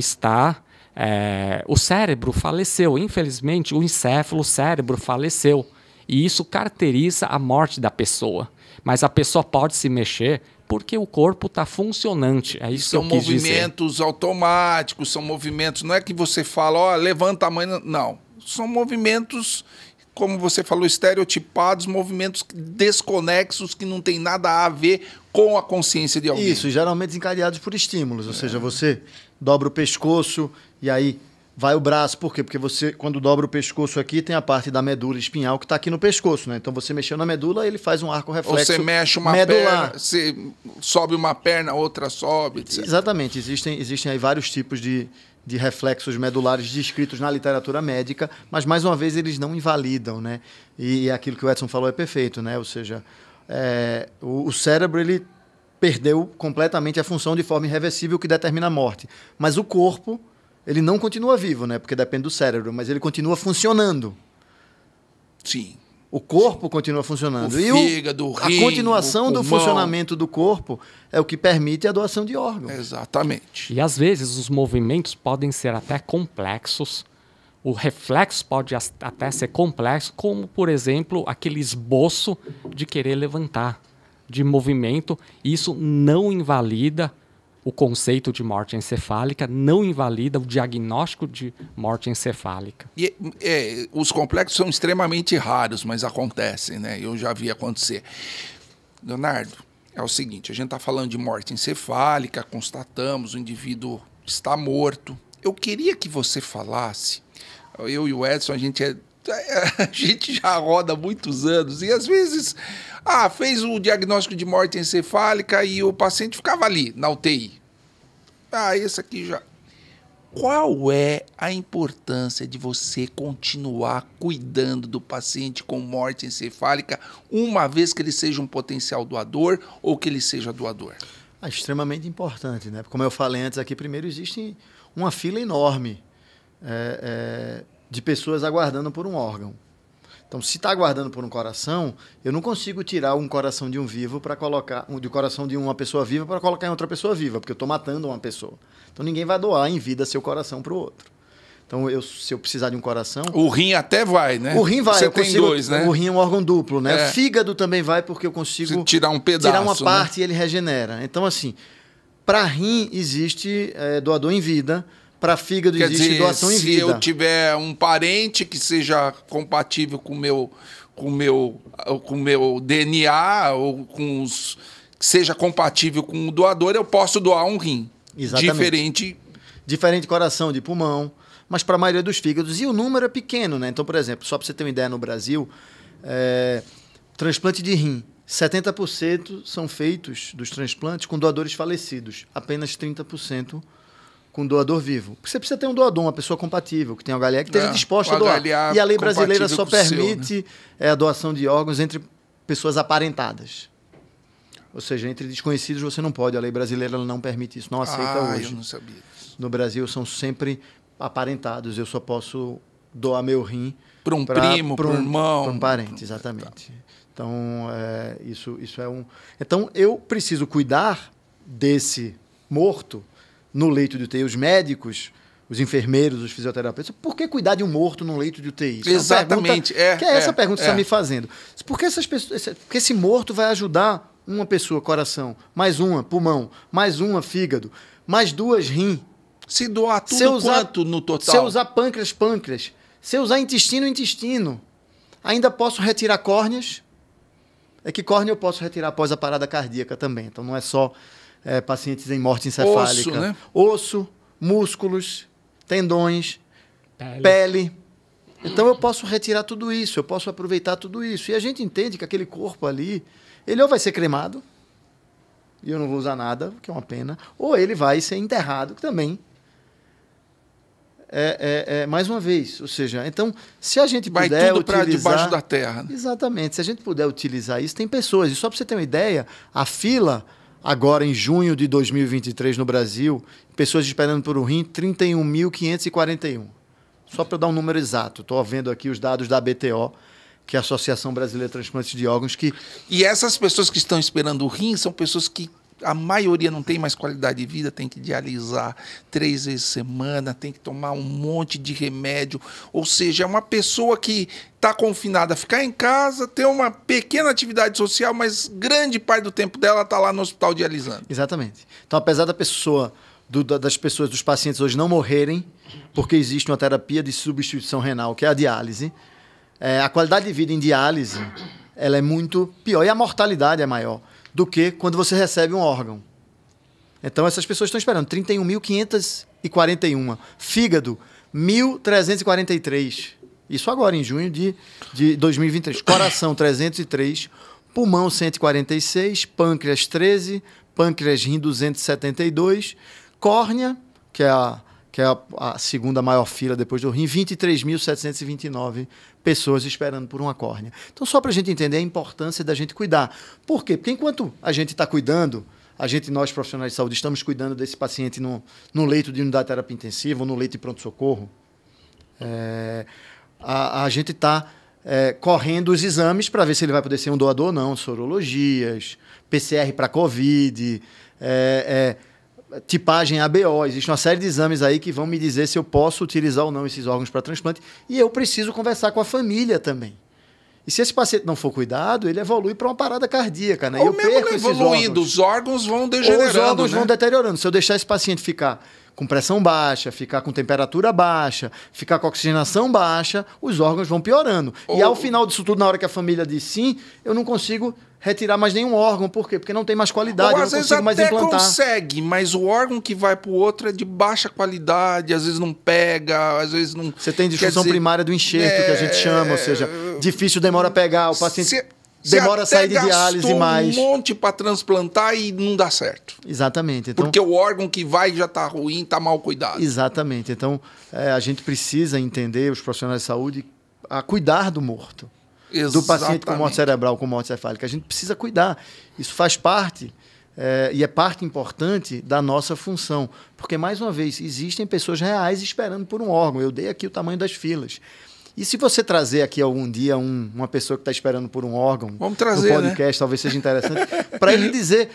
faleceu. Infelizmente, o encéfalo, o cérebro faleceu. E isso caracteriza a morte da pessoa. Mas a pessoa pode se mexer porque o corpo está funcionante. É isso que eu quis dizer. São movimentos automáticos, são movimentos... Não é que você fala, levanta a mão... Não, são movimentos... como você falou, estereotipados, movimentos desconexos que não tem nada a ver com a consciência de alguém. Isso, geralmente desencadeados por estímulos, ou seja, você dobra o pescoço e aí vai o braço. Por quê? Porque você, quando dobra o pescoço aqui, tem a parte da medula espinhal que está aqui no pescoço, né? Então você mexeu na medula, ele faz um arco reflexo. Ou você mexe uma medular. perna, você sobe uma perna, outra sobe, etc. Exatamente, existem aí vários tipos de reflexos medulares descritos na literatura médica, mas, mais uma vez, eles não invalidam, né? E aquilo que o Edson falou é perfeito, né? Ou seja, o cérebro ele perdeu completamente a função de forma irreversível que determina a morte. Mas o corpo, ele não continua vivo, né? Porque depende do cérebro, mas ele continua funcionando. Sim. O corpo continua funcionando. O fígado, o rim, a continuação o do pulmão. Funcionamento do corpo é o que permite a doação de órgãos. Exatamente. E às vezes os movimentos podem ser até complexos. O reflexo pode até ser complexo, como, por exemplo, aquele esboço de querer levantar, de movimento. Isso não invalida o conceito de morte encefálica, não invalida o diagnóstico de morte encefálica. E, os complexos são extremamente raros, mas acontecem, né? Eu já vi acontecer. Leonardo, é o seguinte, a gente está falando de morte encefálica, constatamos, o indivíduo está morto. Eu queria que você falasse, eu e o Edson, a gente já roda há muitos anos, e às vezes fez o diagnóstico de morte encefálica e o paciente ficava ali, na UTI. Esse aqui já... Qual é a importância de você continuar cuidando do paciente com morte encefálica, uma vez que ele seja um potencial doador ou que ele seja doador? Extremamente importante, né? Como eu falei antes aqui, primeiro existe uma fila enorme de pessoas aguardando por um órgão. Então, se está aguardando por um coração, eu não consigo tirar um coração de um vivo para colocar, do coração de uma pessoa viva para colocar em outra pessoa viva, porque eu estou matando uma pessoa. Então, ninguém vai doar em vida seu coração para o outro. Então, se eu precisar de um coração... O rim até vai, né? O rim vai. Você tem dois, né? O rim é um órgão duplo, né? O fígado também vai, porque eu consigo... tirar um pedaço, tirar uma parte, né? E ele regenera. Então, assim, para rim existe doador em vida... Para fígado existe doação em vida. Se eu tiver um parente que seja compatível com o meu DNA, ou que seja compatível com o doador, eu posso doar um rim. Exatamente. Diferente coração, de pulmão, mas para a maioria dos fígados. E o número é pequeno, né? Então, por exemplo, só para você ter uma ideia, no Brasil, transplante de rim 70% são feitos dos transplantes com doadores falecidos, apenas 30% com doador vivo. Porque você precisa ter um doador, uma pessoa compatível, que tenha um HLA que esteja disposta a doar. E a lei brasileira só permite a doação de órgãos entre pessoas aparentadas. Ou seja, entre desconhecidos você não pode. A lei brasileira ela não permite isso, não aceita hoje. Eu não sabia disso. No Brasil são sempre aparentados. Eu só posso doar meu rim para um primo, para um irmão. Para um parente, exatamente. Então, isso é um... Então, eu preciso cuidar desse morto no leito de UTI. Os médicos, os enfermeiros, os fisioterapeutas. Por que cuidar de um morto no leito de UTI? Isso exatamente. Essa pergunta que você está me fazendo. Por que essas pessoas... Porque esse morto vai ajudar uma pessoa, coração, mais uma, pulmão, mais uma, fígado, mais duas, rim. Se doar tudo quanto no total? Se eu usar pâncreas, pâncreas. Se eu usar intestino, intestino. Ainda posso retirar córneas. É que córnea eu posso retirar após a parada cardíaca também. Então não é só pacientes em morte encefálica. Osso, né? Osso, músculos, tendões, pele. Então eu posso retirar tudo isso, eu posso aproveitar tudo isso. E a gente entende que aquele corpo ali, ele ou vai ser cremado, e eu não vou usar nada, que é uma pena, ou ele vai ser enterrado, que também mais uma vez. Ou seja, então, se a gente vai puder tudo para utilizar... debaixo da terra. Né? Exatamente. Se a gente puder utilizar isso, tem pessoas. E só para você ter uma ideia, a fila, agora em junho de 2023 no Brasil, pessoas esperando por um rim, 31.541. Só para eu dar um número exato. Estou vendo aqui os dados da BTO, que é a Associação Brasileira de Transplantes de Órgãos. E essas pessoas que estão esperando o rim são pessoas que a maioria não tem mais qualidade de vida, tem que dialisar 3 vezes por semana, tem que tomar um monte de remédio. Ou seja, é uma pessoa que está confinada a ficar em casa, ter uma pequena atividade social, mas grande parte do tempo dela está lá no hospital dialisando. Exatamente. Então, apesar das pessoas, dos pacientes hoje não morrerem, porque existe uma terapia de substituição renal, que é a diálise, a qualidade de vida em diálise ela é muito pior e a mortalidade é maior do que quando você recebe um órgão. Então, essas pessoas estão esperando 31.541. Fígado, 1.343. Isso agora, em junho de 2023. Coração, 303. Pulmão, 146. Pâncreas, 13. Pâncreas, rim, 272. Córnea, que é a segunda maior fila depois do rim, 23.729 pessoas esperando por uma córnea. Então, só para a gente entender a importância da gente cuidar. Por quê? Porque enquanto a gente está cuidando, nós profissionais de saúde, estamos cuidando desse paciente no leito de unidade de terapia intensiva ou no leito de pronto-socorro, a gente está correndo os exames para ver se ele vai poder ser um doador ou não, sorologias, PCR para COVID, tipagem ABO, existe uma série de exames aí que vão me dizer se eu posso utilizar ou não esses órgãos para transplante, e eu preciso conversar com a família também. E se esse paciente não for cuidado, ele evolui para uma parada cardíaca, né? Ou mesmo evoluindo, os órgãos vão degenerando. Os órgãos vão deteriorando. Se eu deixar esse paciente ficar com pressão baixa, ficar com temperatura baixa, ficar com oxigenação baixa, os órgãos vão piorando. E ao final disso tudo, na hora que a família diz sim, eu não consigo retirar mais nenhum órgão. Por quê? Porque não tem mais qualidade, eu não consigo mais implantar. Consegue, mas o órgão que vai para o outro é de baixa qualidade, às vezes não pega, às vezes não... Você tem disfunção primária do enxerto, que a gente chama, ou seja, difícil, demora a pegar, o paciente demora a sair de diálise mais. Um monte para transplantar e não dá certo. Exatamente. Então, porque o órgão que vai já está ruim, está mal cuidado. Exatamente. Então, a gente precisa entender, os profissionais de saúde, a cuidar do morto. Exatamente. Do paciente com morte cerebral, com morte cefálica. A gente precisa cuidar. Isso faz parte, e é parte importante da nossa função. Porque, mais uma vez, existem pessoas reais esperando por um órgão. Eu dei aqui o tamanho das filas. E se você trazer aqui algum dia uma pessoa que está esperando por um órgão, vamos trazer, no podcast, né? Talvez seja interessante, para ele dizer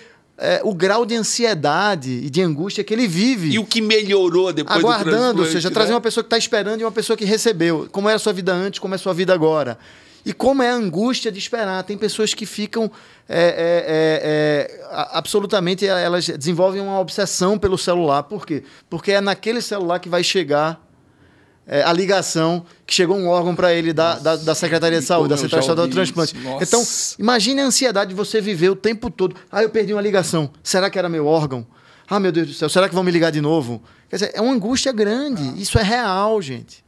o grau de ansiedade e de angústia que ele vive. E o que melhorou depois aguardando, do transplante, ou seja, trazer uma pessoa que está esperando e uma pessoa que recebeu. Como era a sua vida antes, como é a sua vida agora. E como é a angústia de esperar. Tem pessoas que ficam absolutamente... Elas desenvolvem uma obsessão pelo celular. Por quê? Porque é naquele celular que vai chegar a ligação que chegou um órgão para ele da Secretaria de Saúde, da Central Estadual do Transplante. Então, imagine a ansiedade de você viver o tempo todo. Eu perdi uma ligação. Será que era meu órgão? Meu Deus do céu, será que vão me ligar de novo? Quer dizer, é uma angústia grande. Isso é real, gente.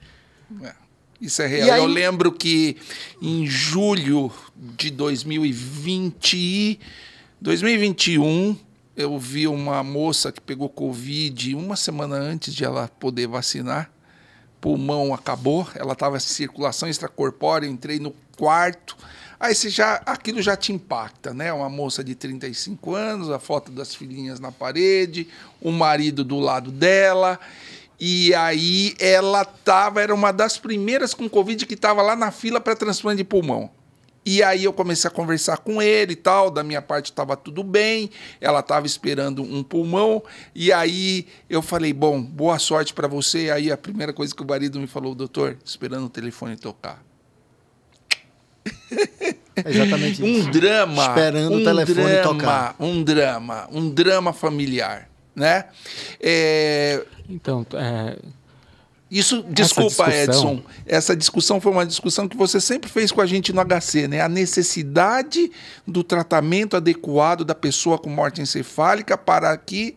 Isso é real. Eu lembro que em julho de 2021, eu vi uma moça que pegou Covid uma semana antes de ela poder vacinar. Pulmão acabou, ela estava em circulação extracorpórea, eu entrei no quarto. Aí aquilo já te impacta, né? Uma moça de 35 anos, a foto das filhinhas na parede, o marido do lado dela. E aí ela era uma das primeiras com Covid que estava lá na fila para transplante de pulmão. E aí eu comecei a conversar com ele e tal, da minha parte estava tudo bem, ela estava esperando um pulmão, e aí eu falei, bom, boa sorte para você. E aí a primeira coisa que o marido me falou, doutor, esperando o telefone tocar. É exatamente isso. Um drama. Esperando o telefone tocar. Um drama familiar, né? Então, isso, desculpa, Edson, essa discussão foi uma discussão que você sempre fez com a gente no HC, né? A necessidade do tratamento adequado da pessoa com morte encefálica para que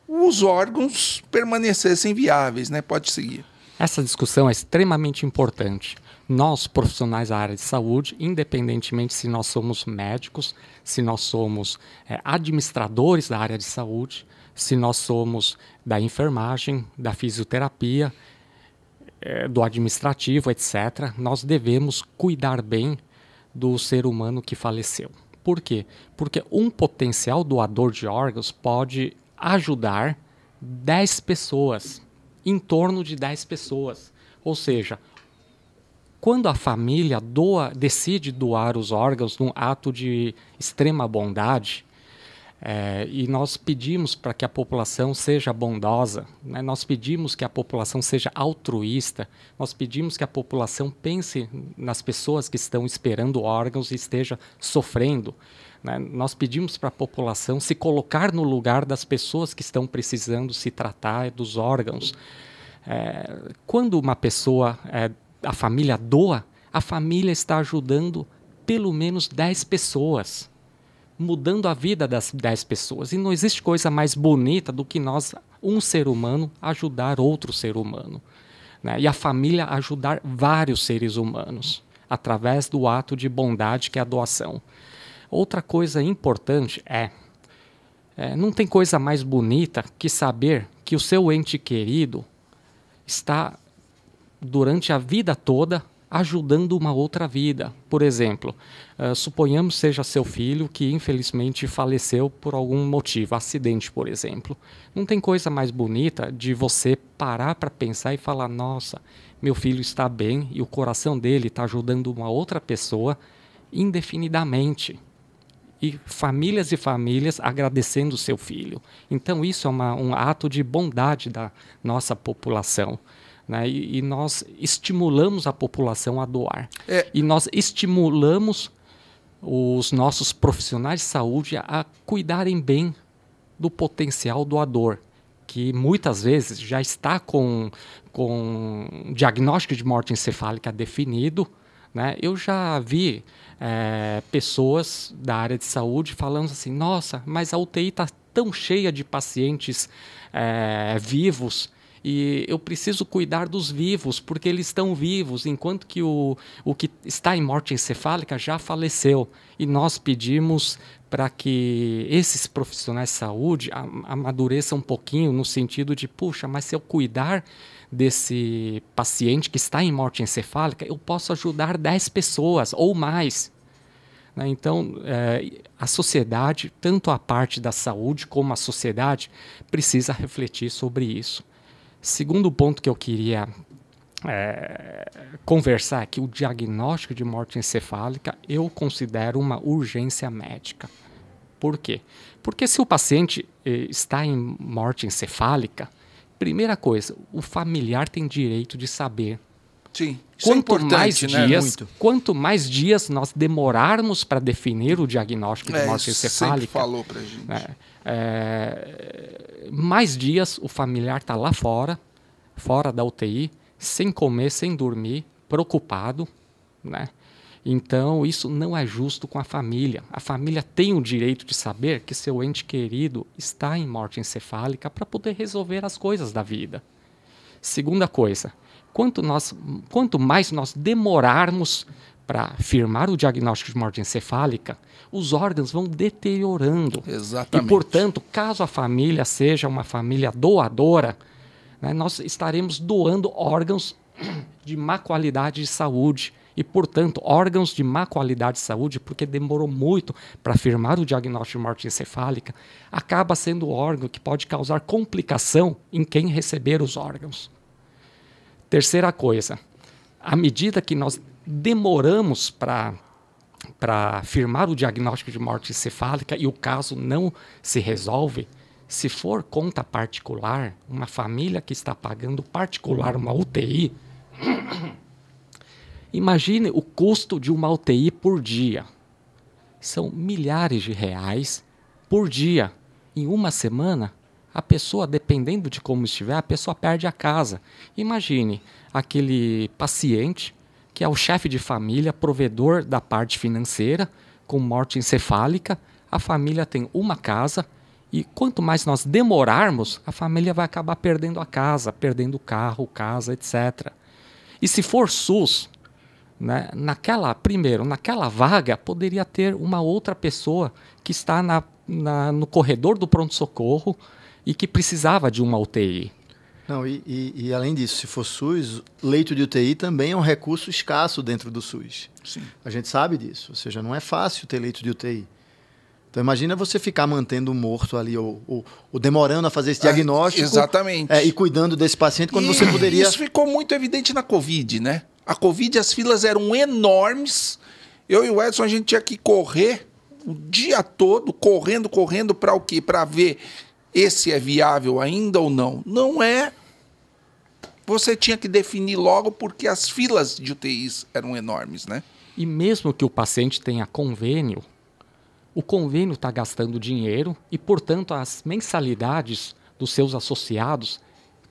os órgãos permanecessem viáveis, né? Pode seguir. Essa discussão é extremamente importante. Nós, profissionais da área de saúde, independentemente se nós somos médicos, se nós somos administradores da área de saúde, se nós somos da enfermagem, da fisioterapia, do administrativo, etc., nós devemos cuidar bem do ser humano que faleceu. Por quê? Porque um potencial doador de órgãos pode ajudar 10 pessoas, em torno de 10 pessoas. Ou seja, quando a família decide doar os órgãos num ato de extrema bondade, e nós pedimos para que a população seja bondosa, né? Nós pedimos que a população seja altruísta, nós pedimos que a população pense nas pessoas que estão esperando órgãos e esteja sofrendo, né? Nós pedimos para a população se colocar no lugar das pessoas que estão precisando se tratar dos órgãos. Quando uma pessoa, a família doa, a família está ajudando pelo menos 10 pessoas. Mudando a vida das 10 pessoas. E não existe coisa mais bonita do que nós, um ser humano, ajudar outro ser humano, né? E a família ajudar vários seres humanos, através do ato de bondade que é a doação. Outra coisa importante não tem coisa mais bonita que saber que o seu ente querido está, durante a vida toda, ajudando uma outra vida. Por exemplo, suponhamos seja seu filho que infelizmente faleceu por algum motivo, acidente, por exemplo. Não tem coisa mais bonita de você parar para pensar e falar, nossa, meu filho está bem e o coração dele está ajudando uma outra pessoa indefinidamente. E famílias agradecendo o seu filho. Então isso é um ato de bondade da nossa população. Né? E nós estimulamos a população a doar. E nós estimulamos os nossos profissionais de saúde a cuidarem bem do potencial doador, que muitas vezes já está com diagnóstico de morte encefálica definido. Né? Eu já vi pessoas da área de saúde falando assim, nossa, mas a UTI está tão cheia de pacientes vivos, e eu preciso cuidar dos vivos, porque eles estão vivos, enquanto que o que está em morte encefálica já faleceu. E nós pedimos para que esses profissionais de saúde amadureçam um pouquinho, no sentido de, puxa, mas se eu cuidar desse paciente que está em morte encefálica, eu posso ajudar 10 pessoas ou mais. Então, a sociedade, tanto a parte da saúde como a sociedade, precisa refletir sobre isso. Segundo ponto que eu queria conversar aqui, o diagnóstico de morte encefálica, eu considero uma urgência médica. Por quê? Porque se o paciente está em morte encefálica, primeira coisa, o familiar tem direito de saber. Sim, isso é importante, né? Quanto mais dias nós demorarmos para definir o diagnóstico de morte encefálica, sempre falou pra gente. Mais dias o familiar está lá fora da UTI, sem comer, sem dormir, preocupado, né? Então, isso não é justo com a família. A família tem o direito de saber que seu ente querido está em morte encefálica para poder resolver as coisas da vida. Segunda coisa, quanto mais nós demorarmos para firmar o diagnóstico de morte encefálica, os órgãos vão deteriorando. Exatamente. E, portanto, caso a família seja uma família doadora, né, nós estaremos doando órgãos de má qualidade de saúde. E, portanto, órgãos de má qualidade de saúde, porque demorou muito para firmar o diagnóstico de morte encefálica, acaba sendo o órgão que pode causar complicação em quem receber os órgãos. Terceira coisa, à medida que nós demoramos para firmar o diagnóstico de morte encefálica e o caso não se resolve, se for conta particular, uma família que está pagando particular uma UTI, imagine o custo de uma UTI por dia. São milhares de reais por dia. Em uma semana, a pessoa, dependendo de como estiver, a pessoa perde a casa. Imagine aquele paciente que é o chefe de família, provedor da parte financeira, com morte encefálica. A família tem uma casa e quanto mais nós demorarmos, a família vai acabar perdendo a casa, perdendo o carro, casa, etc. E se for SUS, né, naquela vaga, poderia ter uma outra pessoa que está no corredor do pronto-socorro e que precisava de uma UTI. Não, e além disso, se for SUS, leito de UTI também é um recurso escasso dentro do SUS. Sim. A gente sabe disso, ou seja, não é fácil ter leito de UTI. Então imagina você ficar mantendo o morto ali ou demorando a fazer esse diagnóstico. Exatamente. E cuidando desse paciente quando você poderia... Isso ficou muito evidente na Covid, né? A Covid, as filas eram enormes. Eu e o Edson, a gente tinha que correr o dia todo, correndo para o quê? Para ver esse é viável ainda ou não. Não é. Você tinha que definir logo porque as filas de UTIs eram enormes, né? E mesmo que o paciente tenha convênio, o convênio está gastando dinheiro e, portanto, as mensalidades dos seus associados,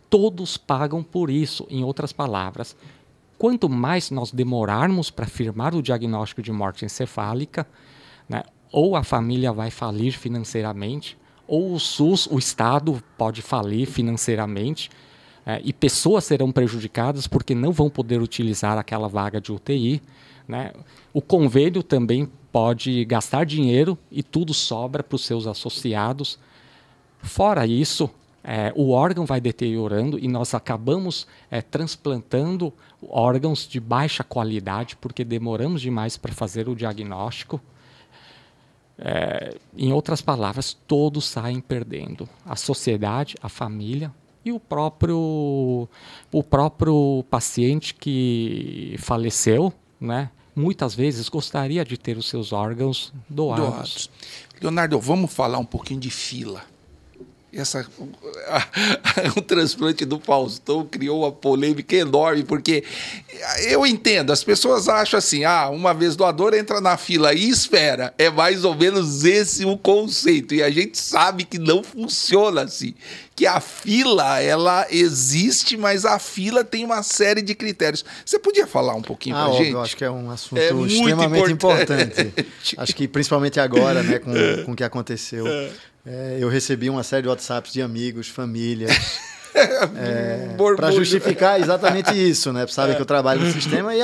todos pagam por isso. Em outras palavras, quanto mais nós demorarmos para firmar o diagnóstico de morte encefálica, né, ou a família vai falir financeiramente, ou o SUS, o Estado, pode falir financeiramente, e pessoas serão prejudicadas porque não vão poder utilizar aquela vaga de UTI. Né? O convênio também pode gastar dinheiro e tudo sobra para os seus associados. Fora isso, o órgão vai deteriorando e nós acabamos transplantando órgãos de baixa qualidade porque demoramos demais para fazer o diagnóstico. Em outras palavras, todos saem perdendo. A sociedade, a família e o próprio paciente que faleceu, né? Muitas vezes gostaria de ter os seus órgãos doados. Leonardo, vamos falar um pouquinho de fila. O transplante do Faustão criou uma polêmica enorme, porque eu entendo, as pessoas acham assim, uma vez doador entra na fila e espera. É mais ou menos esse o conceito. E a gente sabe que não funciona assim. Que a fila, ela existe, mas a fila tem uma série de critérios. Você podia falar um pouquinho pra gente? Eu acho que é um assunto extremamente importante. Acho que principalmente agora, né, com o que aconteceu. Eu recebi uma série de WhatsApps de amigos, famílias, para justificar exatamente isso, né? Sabe que eu trabalho no sistema e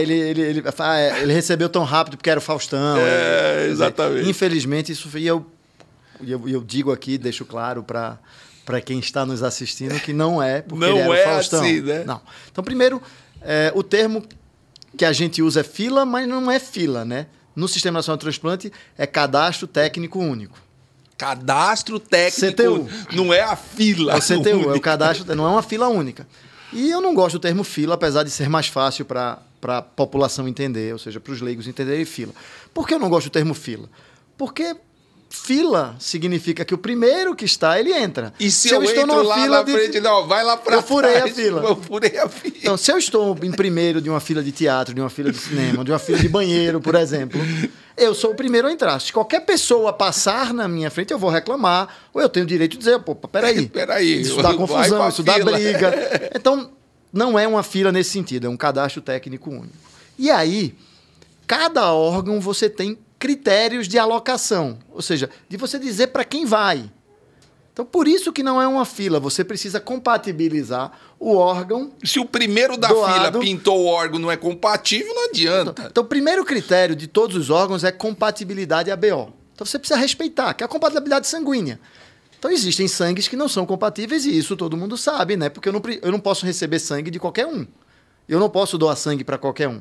ele recebeu tão rápido porque era o Faustão. Exatamente. Infelizmente, isso foi. Eu digo aqui, deixo claro para quem está nos assistindo que não é porque ele era o Faustão. Assim, né? Não. Então, primeiro, o termo que a gente usa é fila, mas não é fila, né? No Sistema Nacional de Transplante é Cadastro Técnico Único. Cadastro Técnico, CTU. Não é a fila. É o CTU, única. É o cadastro, não é uma fila única. E eu não gosto do termo fila, apesar de ser mais fácil para a população entender, ou seja, para os leigos entenderem fila. Por que eu não gosto do termo fila? Porque fila significa que o primeiro que está, ele entra. E se eu estou numa fila na frente, não, vai lá para trás. Eu furei a fila. Então, se eu estou em primeiro de uma fila de teatro, de uma fila de cinema, de uma fila de banheiro, por exemplo, eu sou o primeiro a entrar. Se qualquer pessoa passar na minha frente, eu vou reclamar, ou eu tenho o direito de dizer, peraí, isso dá confusão, isso dá briga. Então, não é uma fila nesse sentido, é um cadastro técnico único. E aí, cada órgão você tem critérios de alocação, ou seja, de você dizer para quem vai. Então, por isso que não é uma fila. Você precisa compatibilizar o órgão. Se o primeiro da fila pintou o órgão não é compatível, não adianta. Então, o primeiro critério de todos os órgãos é compatibilidade ABO. Então, você precisa respeitar, que é a compatibilidade sanguínea. Então, existem sangues que não são compatíveis e isso todo mundo sabe, né? Porque eu não posso receber sangue de qualquer um. Eu não posso doar sangue para qualquer um.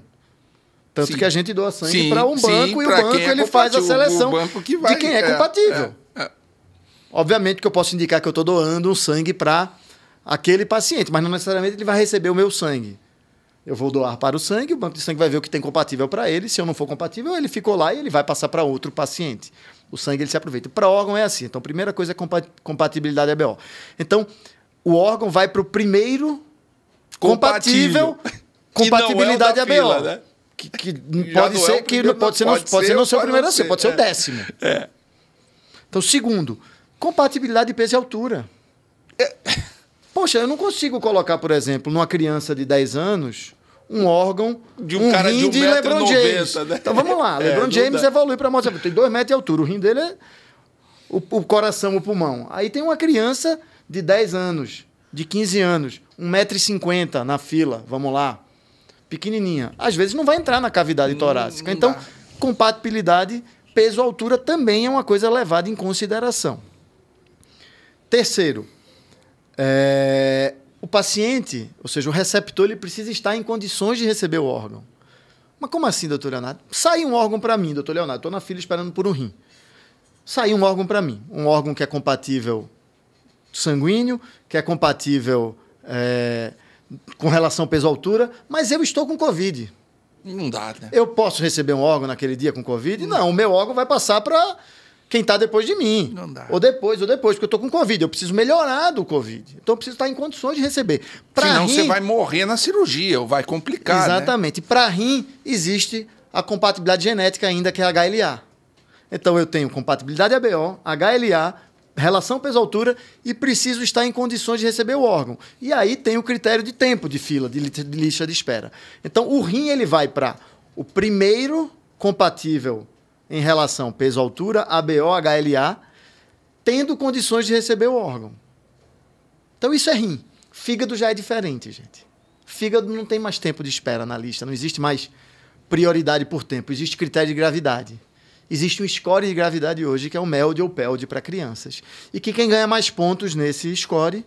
Tanto que a gente doa sangue para um banco e o banco ele faz a seleção de quem é compatível. Obviamente que eu posso indicar que eu estou doando um sangue para aquele paciente, mas não necessariamente ele vai receber o meu sangue. Eu vou doar para o sangue, o banco de sangue vai ver o que tem compatível para ele. Se eu não for compatível, ele ficou lá e ele vai passar para outro paciente. O sangue ele se aproveita. Para órgão é assim. Então, a primeira coisa é compatibilidade ABO. Então, o órgão vai para o primeiro compatível compatibilidade ABO. Fila, né? Que pode ser que pode ser não ser o primeiro a ser, pode ser o 10º. Então, segundo, compatibilidade de peso e altura. Poxa, eu não consigo colocar, por exemplo, numa criança de 10 anos, um órgão de um cara rim de 1,90 LeBron James. Né? Então vamos lá, LeBron James evolui para moto. Tem 2 metros de altura, o rim dele é o coração, o pulmão. Aí tem uma criança de 10 anos, de 15 anos, 1,50 m na fila, vamos lá, pequenininha. Às vezes não vai entrar na cavidade torácica. Então, compatibilidade, peso, altura também é uma coisa levada em consideração. Terceiro, o paciente, ou seja, o receptor, ele precisa estar em condições de receber o órgão. Mas como assim, doutor Leonardo? Sai um órgão para mim, doutor Leonardo. Estou na fila esperando por um rim. Sai um órgão para mim. Um órgão que é compatível sanguíneo, que é compatível com relação peso-altura, mas eu estou com Covid. Não dá, né? Eu posso receber um órgão naquele dia com Covid? Não, o meu órgão vai passar para quem está depois de mim. Não dá. Ou depois, porque eu estou com Covid. Eu preciso melhorar do Covid. Então, eu preciso estar em condições de receber. Senão você vai morrer na cirurgia, ou vai complicar, exatamente. Né? Para rim, existe a compatibilidade genética ainda, que é a HLA. Então, eu tenho compatibilidade ABO, HLA, relação peso-altura e preciso estar em condições de receber o órgão. E aí tem o critério de tempo de fila, de lista de espera. Então, o rim ele vai para o primeiro compatível em relação peso-altura, ABO, HLA, tendo condições de receber o órgão. Então, isso é rim. Fígado já é diferente, gente. Fígado não tem mais tempo de espera na lista, não existe mais prioridade por tempo, existe critério de gravidade. Existe um score de gravidade hoje, que é o MELD ou PELD para crianças. E que quem ganha mais pontos nesse score,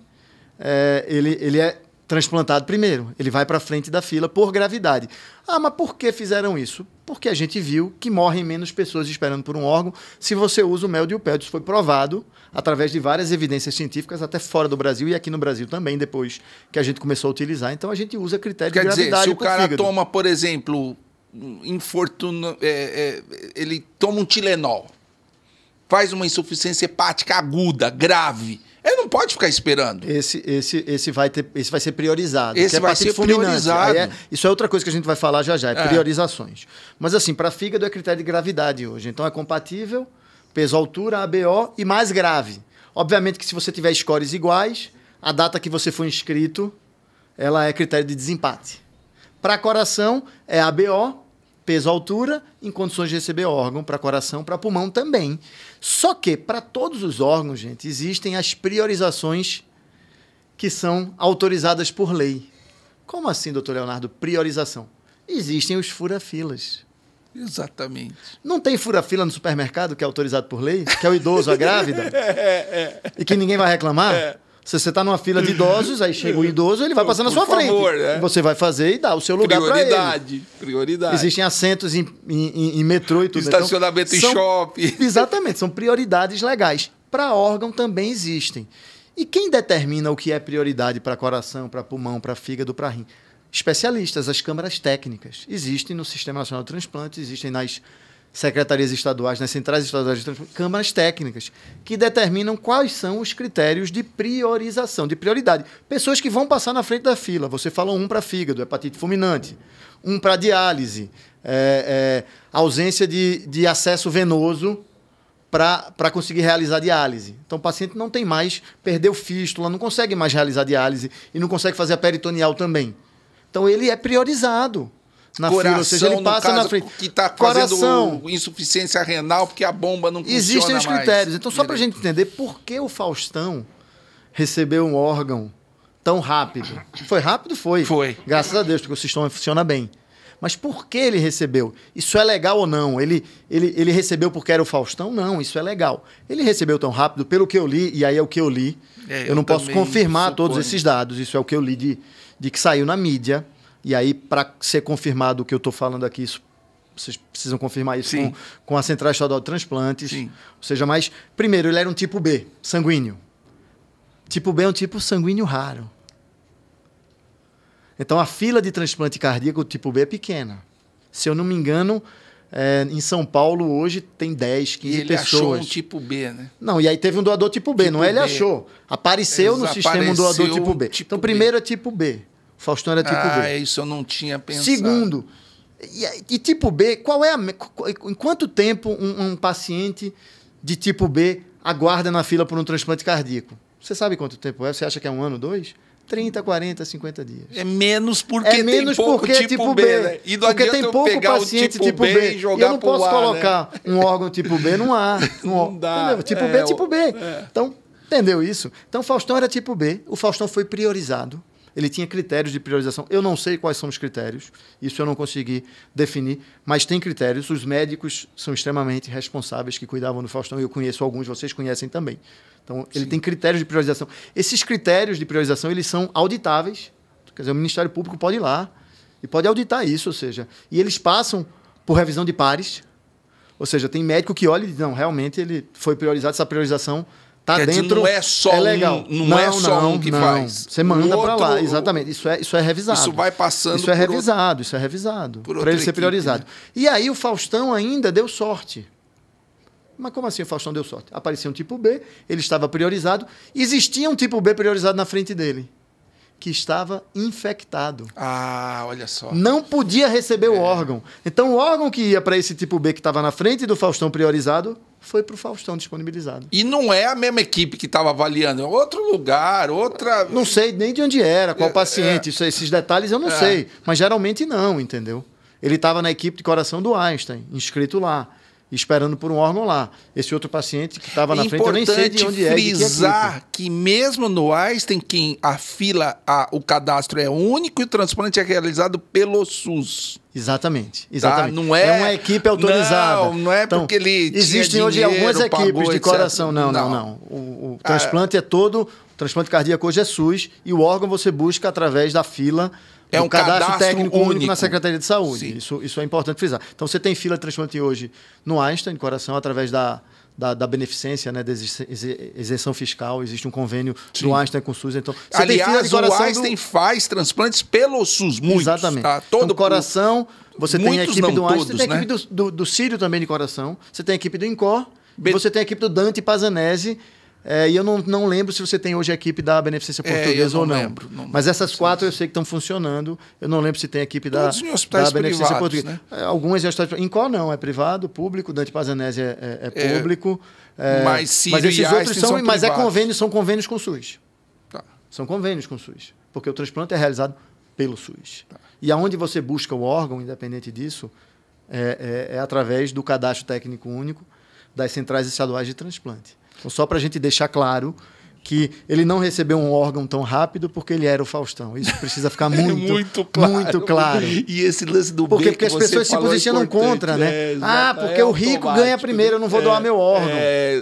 ele é transplantado primeiro. Ele vai para frente da fila por gravidade. Ah, mas por que fizeram isso? Porque a gente viu que morrem menos pessoas esperando por um órgão se você usa o MELD e o PELD. Isso foi provado através de várias evidências científicas, até fora do Brasil e aqui no Brasil também, depois que a gente começou a utilizar. Então, a gente usa critério de gravidade. Quer dizer, se o cara fígado toma, por exemplo, ele toma um Tilenol, faz uma insuficiência hepática aguda, grave, ele não pode ficar esperando. Esse vai ser priorizado. Esse vai ser priorizado. Isso é outra coisa que a gente vai falar já, priorizações. Mas assim, para fígado é critério de gravidade hoje. Então é compatível, peso, altura, ABO e mais grave. Obviamente que se você tiver scores iguais, a data que você foi inscrito, ela é critério de desempate. Para coração é ABO, peso, altura, em condições de receber órgão. Para coração, para pulmão também. Só que, para todos os órgãos, gente, existem as priorizações que são autorizadas por lei. Como assim, doutor Leonardo, priorização? Existem os fura-filas. Exatamente. Não tem fura-fila no supermercado que é autorizado por lei? Que é o idoso, a grávida? E que ninguém vai reclamar? Se você está numa fila de idosos, aí chega o idoso, ele vai passar na sua frente. Né? Você vai fazer e dá o seu lugar para ele. Prioridade. Existem assentos em metrô e tudo. Estacionamento em shopping. Exatamente, são prioridades legais. Para órgão também existem. E quem determina o que é prioridade para coração, para pulmão, para fígado, para rim? Especialistas, as câmaras técnicas. Existem no Sistema Nacional de Transplantes, existem nas secretarias estaduais, nas centrais estaduais de transporte, câmaras técnicas, que determinam quais são os critérios de priorização, de prioridade. Pessoas que vão passar na frente da fila. Você falou um para fígado, hepatite fulminante, um para diálise, ausência de acesso venoso para conseguir realizar diálise. Então, o paciente não tem mais, perdeu fístula, não consegue mais realizar diálise e não consegue fazer a peritoneal também. Então, ele é priorizado. na fila, ou seja, ele passa na frente. Que está fazendo insuficiência renal porque a bomba não funciona mais. Existem os critérios. Então, só para a gente entender por que o Faustão recebeu um órgão tão rápido. Foi rápido? Foi. Foi. Graças a Deus, porque o sistema funciona bem. Mas por que ele recebeu? Isso é legal ou não? Ele recebeu porque era o Faustão? Não, isso é legal. Ele recebeu tão rápido, pelo que eu li, e aí é o que eu li. Eu não posso confirmar todos esses dados. Isso é o que eu li de que saiu na mídia. E aí, para ser confirmado o que eu estou falando aqui, vocês precisam confirmar isso com a Central Estadual de Transplantes. Sim. Ou seja, mas, primeiro, ele era um tipo B, sanguíneo. Tipo B é um tipo sanguíneo raro. Então, a fila de transplante cardíaco tipo B é pequena. Se eu não me engano, em São Paulo, hoje, tem 10, 15 pessoas. Ele achou um tipo B, né? Não, e aí teve um doador tipo B. Tipo não é ele achou. Apareceu no sistema um doador tipo B. Então, primeiro é tipo B. O Faustão era tipo B. Isso eu não tinha pensado. Segundo, e tipo B, qual é em quanto tempo um paciente de tipo B aguarda na fila por um transplante cardíaco? Você sabe quanto tempo é? Você acha que é 1 ano, 2? 30, 40, 50 dias. É menos porque tem pouco tipo B, né? E não porque tem pouco pegar paciente o tipo B e jogar. Eu não posso colocar um órgão tipo B no ar. Não dá. Entendeu? Tipo B é tipo B. Então, entendeu isso? Então, o Faustão era tipo B. O Faustão foi priorizado. Ele tinha critérios de priorização. Eu não sei quais são os critérios. Isso eu não consegui definir. Mas tem critérios. Os médicos são extremamente responsáveis que cuidavam do Faustão. Eu conheço alguns, vocês conhecem também. Então, ele tem critérios de priorização. Esses critérios de priorização, eles são auditáveis. Quer dizer, o Ministério Público pode ir lá e pode auditar isso, ou seja, e eles passam por revisão de pares. Ou seja, tem médico que olha e diz, não, realmente ele foi priorizado, essa priorização está dentro... Não é só legal. Um que faz. Você manda para lá, exatamente. Isso é revisado. Isso vai passando isso é revisado para ele ser priorizado. Né? E aí o Faustão ainda deu sorte. Mas como assim o Faustão deu sorte? Aparecia um tipo B, ele estava priorizado, existia um tipo B priorizado na frente dele, que estava infectado. Olha só. Não podia receber o órgão. Então, o órgão que ia para esse tipo B que estava na frente do Faustão priorizado, foi para o Faustão disponibilizado. E não é a mesma equipe que estava avaliando, é outro lugar, outra... Não sei nem de onde era, qual paciente, esses detalhes eu não sei, mas geralmente não, entendeu? Ele estava na equipe de coração do Einstein, inscrito lá, esperando por um órgão lá. Esse outro paciente que estava na frente, eu nem sei de onde é. É importante frisar que mesmo no Einstein, o cadastro é único e o transplante é realizado pelo SUS. Exatamente. Tá? Não é uma equipe autorizada. Não é porque ele existem hoje algumas equipes de coração. Não. O transplante é todo... O transplante cardíaco hoje é SUS e o órgão você busca através da fila. É um cadastro técnico único na Secretaria de Saúde. Isso é importante frisar. Então, você tem fila de transplante hoje no Einstein, de coração, através da beneficência, né, da isenção fiscal. Existe um convênio do Einstein com o SUS. Então, você aliás, tem fila de coração o Einstein faz transplantes pelo SUS, muitos. Exatamente. Tá? Todo coração, você tem a equipe não, do Einstein, todos, você tem a né? equipe do Sírio também de coração, você tem a equipe do INCOR, você tem a equipe do Dante Pazanese. E eu não lembro se você tem hoje a equipe da Beneficência Portuguesa ou não. Mas essas 4 eu sei que estão funcionando. Eu não lembro se tem a equipe da Beneficência Portuguesa. Né? Algumas já estão... Incó não, é privado, público. Dante Pazanese é público. Mas esses outros são mas são convênios com o SUS. Tá. São convênios com o SUS. Porque o transplante é realizado pelo SUS. Tá. E aonde você busca o órgão, independente disso, é através do cadastro técnico único das centrais estaduais de transplante. Então, só para a gente deixar claro que ele não recebeu um órgão tão rápido porque ele era o Faustão. Isso precisa ficar muito claro. E esse lance do porque as pessoas se posicionam contra, né? Porque o rico ganha primeiro, eu não vou doar meu órgão.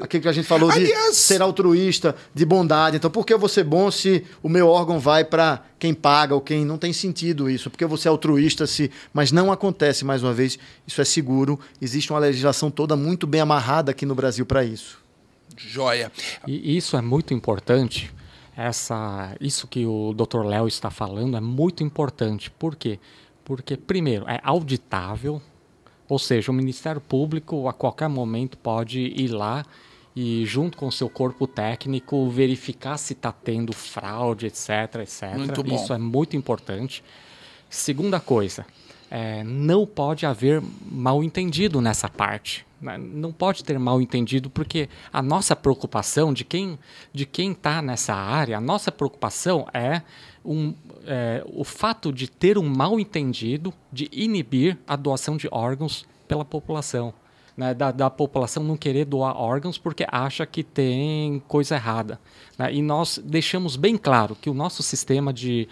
Aquilo que a gente falou de ser altruísta, de bondade. Então, por que eu vou ser bom se o meu órgão vai para quem paga ou quem... Não tem sentido isso. Porque eu vou ser altruísta Mas não acontece, mais uma vez. Isso é seguro. Existe uma legislação toda muito bem amarrada aqui no Brasil para isso. Joia. E isso é muito importante. Isso que o Dr. Léo está falando é muito importante. Por quê? Porque, primeiro, é auditável, ou seja, o Ministério Público a qualquer momento pode ir lá e, junto com o seu corpo técnico, verificar se está tendo fraude, etc. Muito bom. Isso é muito importante. Segunda coisa, não pode haver mal-entendido nessa parte. Não pode ter mal-entendido, porque a nossa preocupação de quem está nessa área, a nossa preocupação é o fato de ter um mal-entendido de inibir a doação de órgãos pela população. Né, da população não querer doar órgãos porque acha que tem coisa errada. Né? E nós deixamos bem claro que o nosso sistema de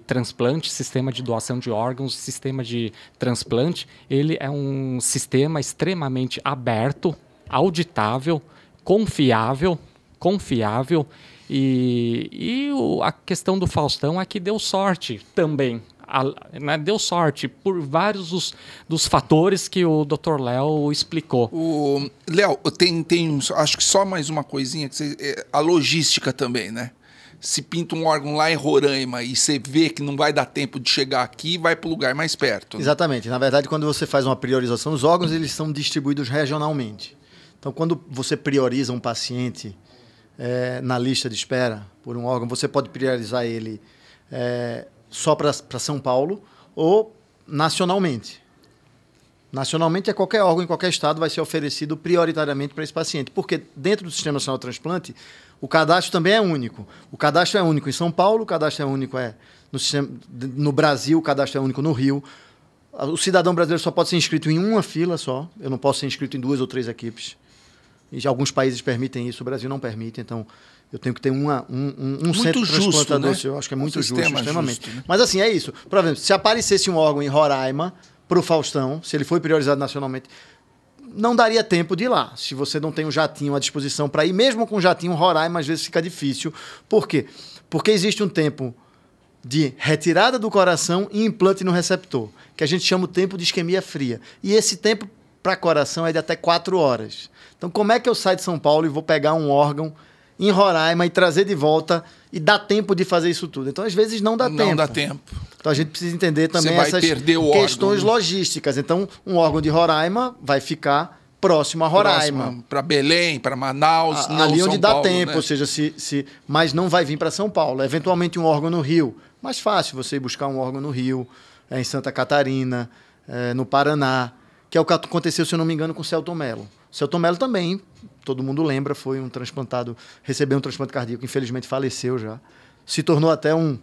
transplante, sistema de doação de órgãos, sistema de transplante, ele é um sistema extremamente aberto, auditável, confiável, e a questão do Faustão é que deu sorte também. Deu sorte por vários dos fatores que o Dr. Léo explicou. Léo, tem acho que só mais uma coisinha, a logística também, né? Se pinta um órgão lá em Roraima e você vê que não vai dar tempo de chegar aqui, vai para o lugar mais perto. Né? Exatamente. Na verdade, quando você faz uma priorização, os órgãos eles são distribuídos regionalmente. Então, quando você prioriza um paciente na lista de espera por um órgão, você pode priorizar ele só para São Paulo ou nacionalmente. Nacionalmente, qualquer órgão em qualquer estado vai ser oferecido prioritariamente para esse paciente, porque dentro do Sistema Nacional de Transplante, o cadastro também é único. O cadastro é único em São Paulo, o cadastro é único no Brasil, o cadastro é único no Rio. O cidadão brasileiro só pode ser inscrito em uma fila só, eu não posso ser inscrito em 2 ou 3 equipes. E já alguns países permitem isso, o Brasil não permite, então eu tenho que ter um centro transplantador. Né? Eu acho que é muito justo, extremamente. Justo, né? Mas assim, é isso. Por exemplo, se aparecesse um órgão em Roraima para o Faustão, se ele foi priorizado nacionalmente, não daria tempo de ir lá. Se você não tem um jatinho à disposição para ir, mesmo com um jatinho, Roraima às vezes fica difícil. Por quê? Porque existe um tempo de retirada do coração e implante no receptor, que a gente chama o tempo de isquemia fria. E esse tempo para coração é de até 4 horas. Então, como é que eu saio de São Paulo e vou pegar um órgão em Roraima e trazer de volta e dar tempo de fazer isso tudo? Então, às vezes, não dá tempo. Não dá tempo. Então, a gente precisa entender também essas questões logísticas. Então, um órgão de Roraima vai ficar próximo a Roraima. Para Belém, para Manaus, não ali onde São dá Paulo, tempo, né? Ou seja, mas não vai vir para São Paulo. Eventualmente, um órgão no Rio. Mais fácil você ir buscar um órgão no Rio, em Santa Catarina, no Paraná, que é o que aconteceu, se eu não me engano, com o Celton Mello. O Celton Mello também, todo mundo lembra, foi um transplantado, recebeu um transplante cardíaco, infelizmente faleceu já. Se tornou até um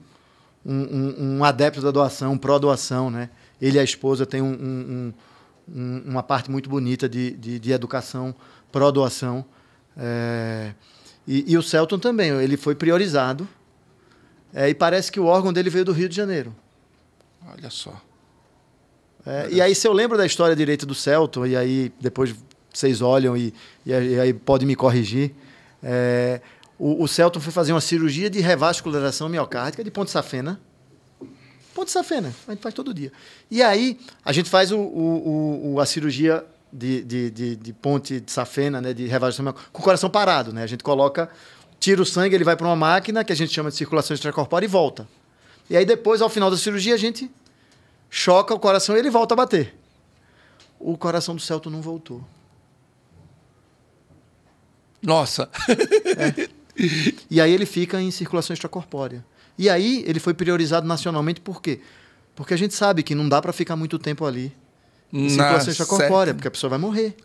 adepto da doação, pró-doação, né? Ele e a esposa têm uma parte muito bonita de educação pró-doação. E o Celton também, ele foi priorizado. E parece que o órgão dele veio do Rio de Janeiro. Olha só. E aí, se eu lembro da história direita do Celton, e aí depois vocês olham e aí podem me corrigir, o Celton foi fazer uma cirurgia de revascularização miocárdica de ponte safena. Ponte safena, a gente faz todo dia. E aí, a gente faz a cirurgia de ponte de safena, né, de revascularização miocárdica, com o coração parado. Né? A gente tira o sangue, ele vai para uma máquina que a gente chama de circulação extracorpórea e volta. E aí depois, ao final da cirurgia, a gente choca o coração e ele volta a bater. O coração do Celton não voltou. Nossa! E aí ele fica em circulação extracorpórea. E aí ele foi priorizado nacionalmente por quê? Porque a gente sabe que não dá para ficar muito tempo ali em circulação extracorpórea, porque a pessoa vai morrer.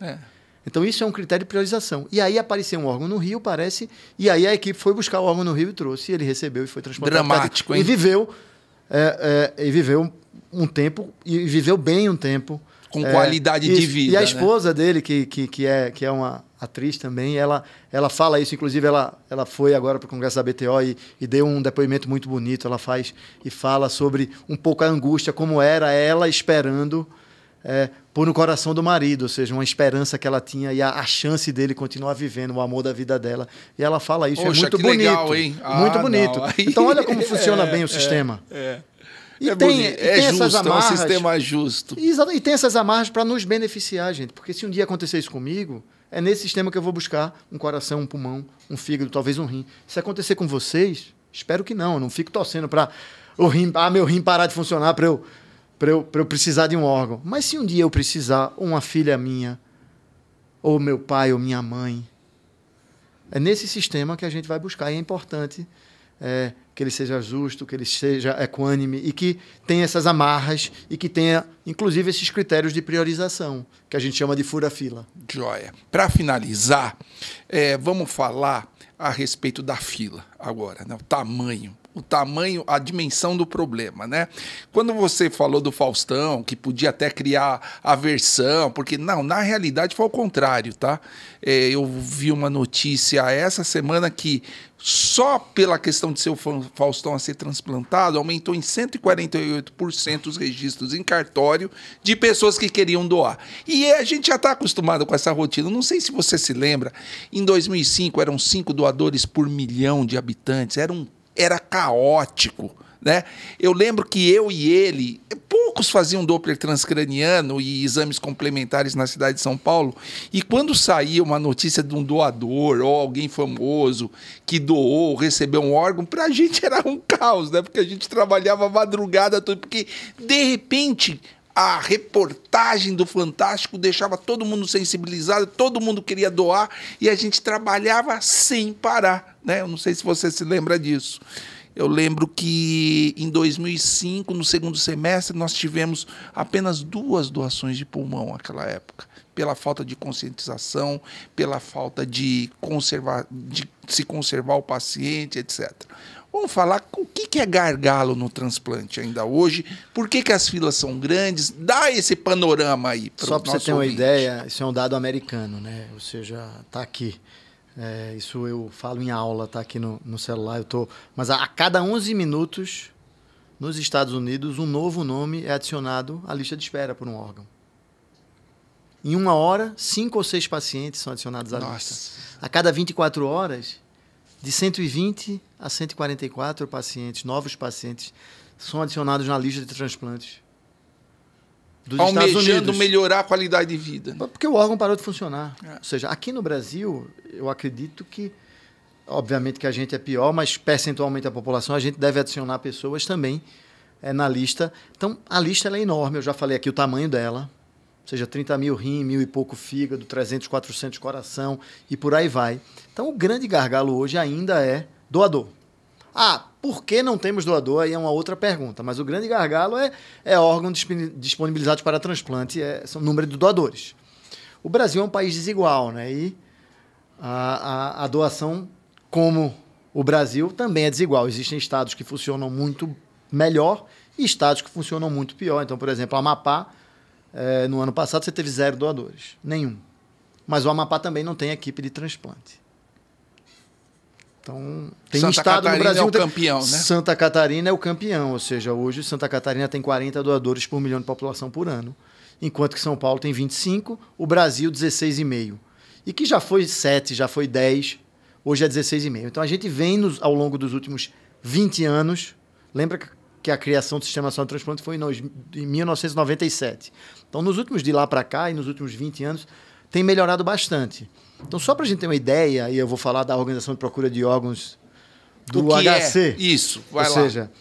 Então isso é um critério de priorização. E aí apareceu um órgão no Rio, parece, e aí a equipe foi buscar o órgão no Rio e trouxe, e ele recebeu e foi transplantado. Dramático, hein? E viveu um tempo, e viveu bem um tempo. Com qualidade de vida. E a esposa dele, que é uma atriz também, ela fala isso, inclusive ela foi agora para o Congresso da BTO e deu um depoimento muito bonito, ela faz e fala sobre um pouco a angústia, como era ela esperando pôr no coração do marido, ou seja, uma esperança que ela tinha e a chance dele continuar vivendo o amor da vida dela. E ela fala isso, Poxa, é muito que bonito. Legal, hein? Muito bonito. Então olha como funciona bem o sistema. E tem essas amarras, é um sistema justo. Exato, e tem essas amarras para nos beneficiar, gente. Porque se um dia acontecer isso comigo, é nesse sistema que eu vou buscar um coração, um pulmão, um fígado, talvez um rim. Se acontecer com vocês, espero que não. Eu não fico torcendo para meu rim parar de funcionar para eu precisar de um órgão. Mas se um dia eu precisar, ou uma filha minha, ou meu pai, ou minha mãe, é nesse sistema que a gente vai buscar. E é importante que ele seja justo, que ele seja equânime e que tenha essas amarras e que tenha, inclusive, esses critérios de priorização, que a gente chama de fura-fila. Joia. Para finalizar, vamos falar a respeito da fila agora, né? O tamanho, a dimensão do problema, né? Quando você falou do Faustão, que podia até criar aversão, porque não, na realidade foi ao contrário, tá? Eu vi uma notícia essa semana que só pela questão de ser o Faustão a ser transplantado, aumentou em 148% os registros em cartório de pessoas que queriam doar. E a gente já está acostumado com essa rotina. Não sei se você se lembra, em 2005 eram 5 doadores por milhão de habitantes, era caótico, né? Eu lembro que eu e ele, poucos faziam Doppler transcraniano e exames complementares na cidade de São Paulo, e quando saía uma notícia de um doador ou alguém famoso que doou, recebeu um órgão, pra gente era um caos, né? Porque a gente trabalhava a madrugada toda, porque de repente a reportagem do Fantástico deixava todo mundo sensibilizado, todo mundo queria doar e a gente trabalhava sem parar, né? Eu não sei se você se lembra disso. Eu lembro que em 2005, no segundo semestre, nós tivemos apenas 2 doações de pulmão naquela época, pela falta de conscientização, pela falta de se conservar o paciente, etc. Vamos falar o que é gargalo no transplante ainda hoje, por que as filas são grandes, dá esse panorama aí para o nosso ouvinte. Só para você ter uma ideia, isso é um dado americano, né? Ou seja, está aqui. Isso eu falo em aula, está aqui no celular. Mas a cada 11 minutos, nos Estados Unidos, um novo nome é adicionado à lista de espera por um órgão. Em 1 hora, 5 ou 6 pacientes são adicionados à lista. A cada 24 horas, de 120 a 144 pacientes, novos pacientes, são adicionados na lista de transplantes dos Estados Unidos. Almejando melhorar a qualidade de vida. Porque o órgão parou de funcionar. Ou seja, aqui no Brasil, eu acredito que, obviamente que a gente é pior, mas percentualmente a população, a gente deve adicionar pessoas também na lista. Então, a lista ela é enorme, eu já falei aqui o tamanho dela, ou seja, 30 mil rim, 1.000 e pouco fígado, 300, 400 coração e por aí vai. Então, o grande gargalo hoje ainda é doador. Por que não temos doador? Aí é uma outra pergunta. Mas o grande gargalo é órgão disponibilizados para transplante, são o número de doadores. O Brasil é um país desigual, né? E a doação, como o Brasil, também é desigual. Existem estados que funcionam muito melhor e estados que funcionam muito pior. Então, por exemplo, Amapá, no ano passado, você teve 0 doadores. Nenhum. Mas o Amapá também não tem equipe de transplante. Então, tem Santa estado Catarina no Brasil... é o campeão, né? Santa Catarina é o campeão, ou seja, hoje Santa Catarina tem 40 doadores por milhão de população por ano, enquanto que São Paulo tem 25, o Brasil 16,5. E que já foi 7, já foi 10, hoje é 16,5. Então, a gente vem ao longo dos últimos 20 anos, lembra que a criação do Sistema Nacional de Transplante foi em 1997. Então, nos últimos de lá para cá e nos últimos 20 anos, tem melhorado bastante. Então, só para a gente ter uma ideia, e eu vou falar da Organização de Procura de Órgãos do HC. Isso, vai lá. Ou seja,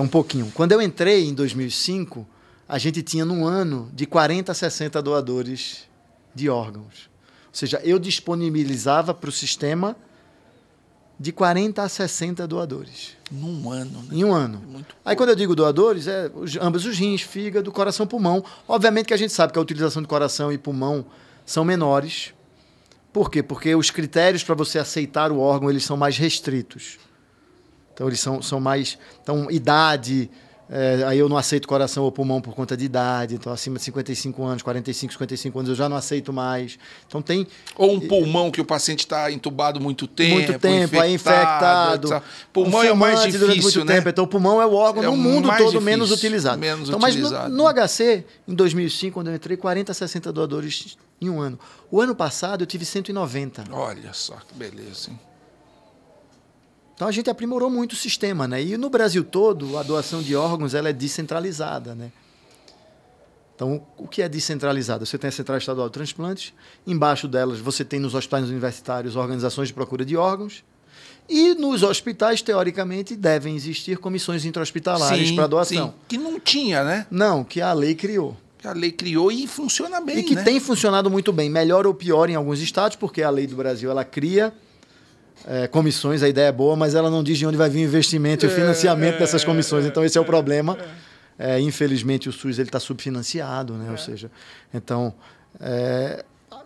um pouquinho. Quando eu entrei em 2005, a gente tinha num ano de 40 a 60 doadores de órgãos. Ou seja, eu disponibilizava para o sistema de 40 a 60 doadores. Num ano, né? Em um ano. Aí, quando eu digo doadores, ambos os rins, fígado, coração, pulmão. Obviamente que a gente sabe que a utilização de coração e pulmão são menores. Por quê? Porque os critérios para você aceitar o órgão, eles são mais restritos. Então, eles são mais... Então, idade... aí eu não aceito coração ou pulmão por conta de idade. Então, acima de 55 anos, 45, 55 anos, eu já não aceito mais. Então, tem... Ou um pulmão que o paciente está entubado muito tempo, aí infectado. Pulmão é o mais difícil, né? Tempo. Então, o pulmão é o órgão no mundo todo difícil, menos utilizado. Mas no HC, em 2005, quando eu entrei, 40 a 60 doadores em um ano. O ano passado, eu tive 190. Olha só, que beleza, hein? Então, a gente aprimorou muito o sistema, né? E no Brasil todo, a doação de órgãos ela é descentralizada, né? Então, o que é descentralizado? Você tem a Central Estadual de Transplantes, embaixo delas você tem nos hospitais universitários organizações de procura de órgãos, e nos hospitais, teoricamente, devem existir comissões intra-hospitalares para doação. Sim, que não tinha, né? Não, que a lei criou. Que a lei criou e funciona bem, e que né? tem funcionado muito bem, melhor ou pior em alguns estados, porque a lei do Brasil ela cria comissões, a ideia é boa, mas ela não diz de onde vai vir o investimento e o financiamento dessas comissões. Então, esse é o problema. Infelizmente, o SUS está subfinanciado, né? Ou seja, então,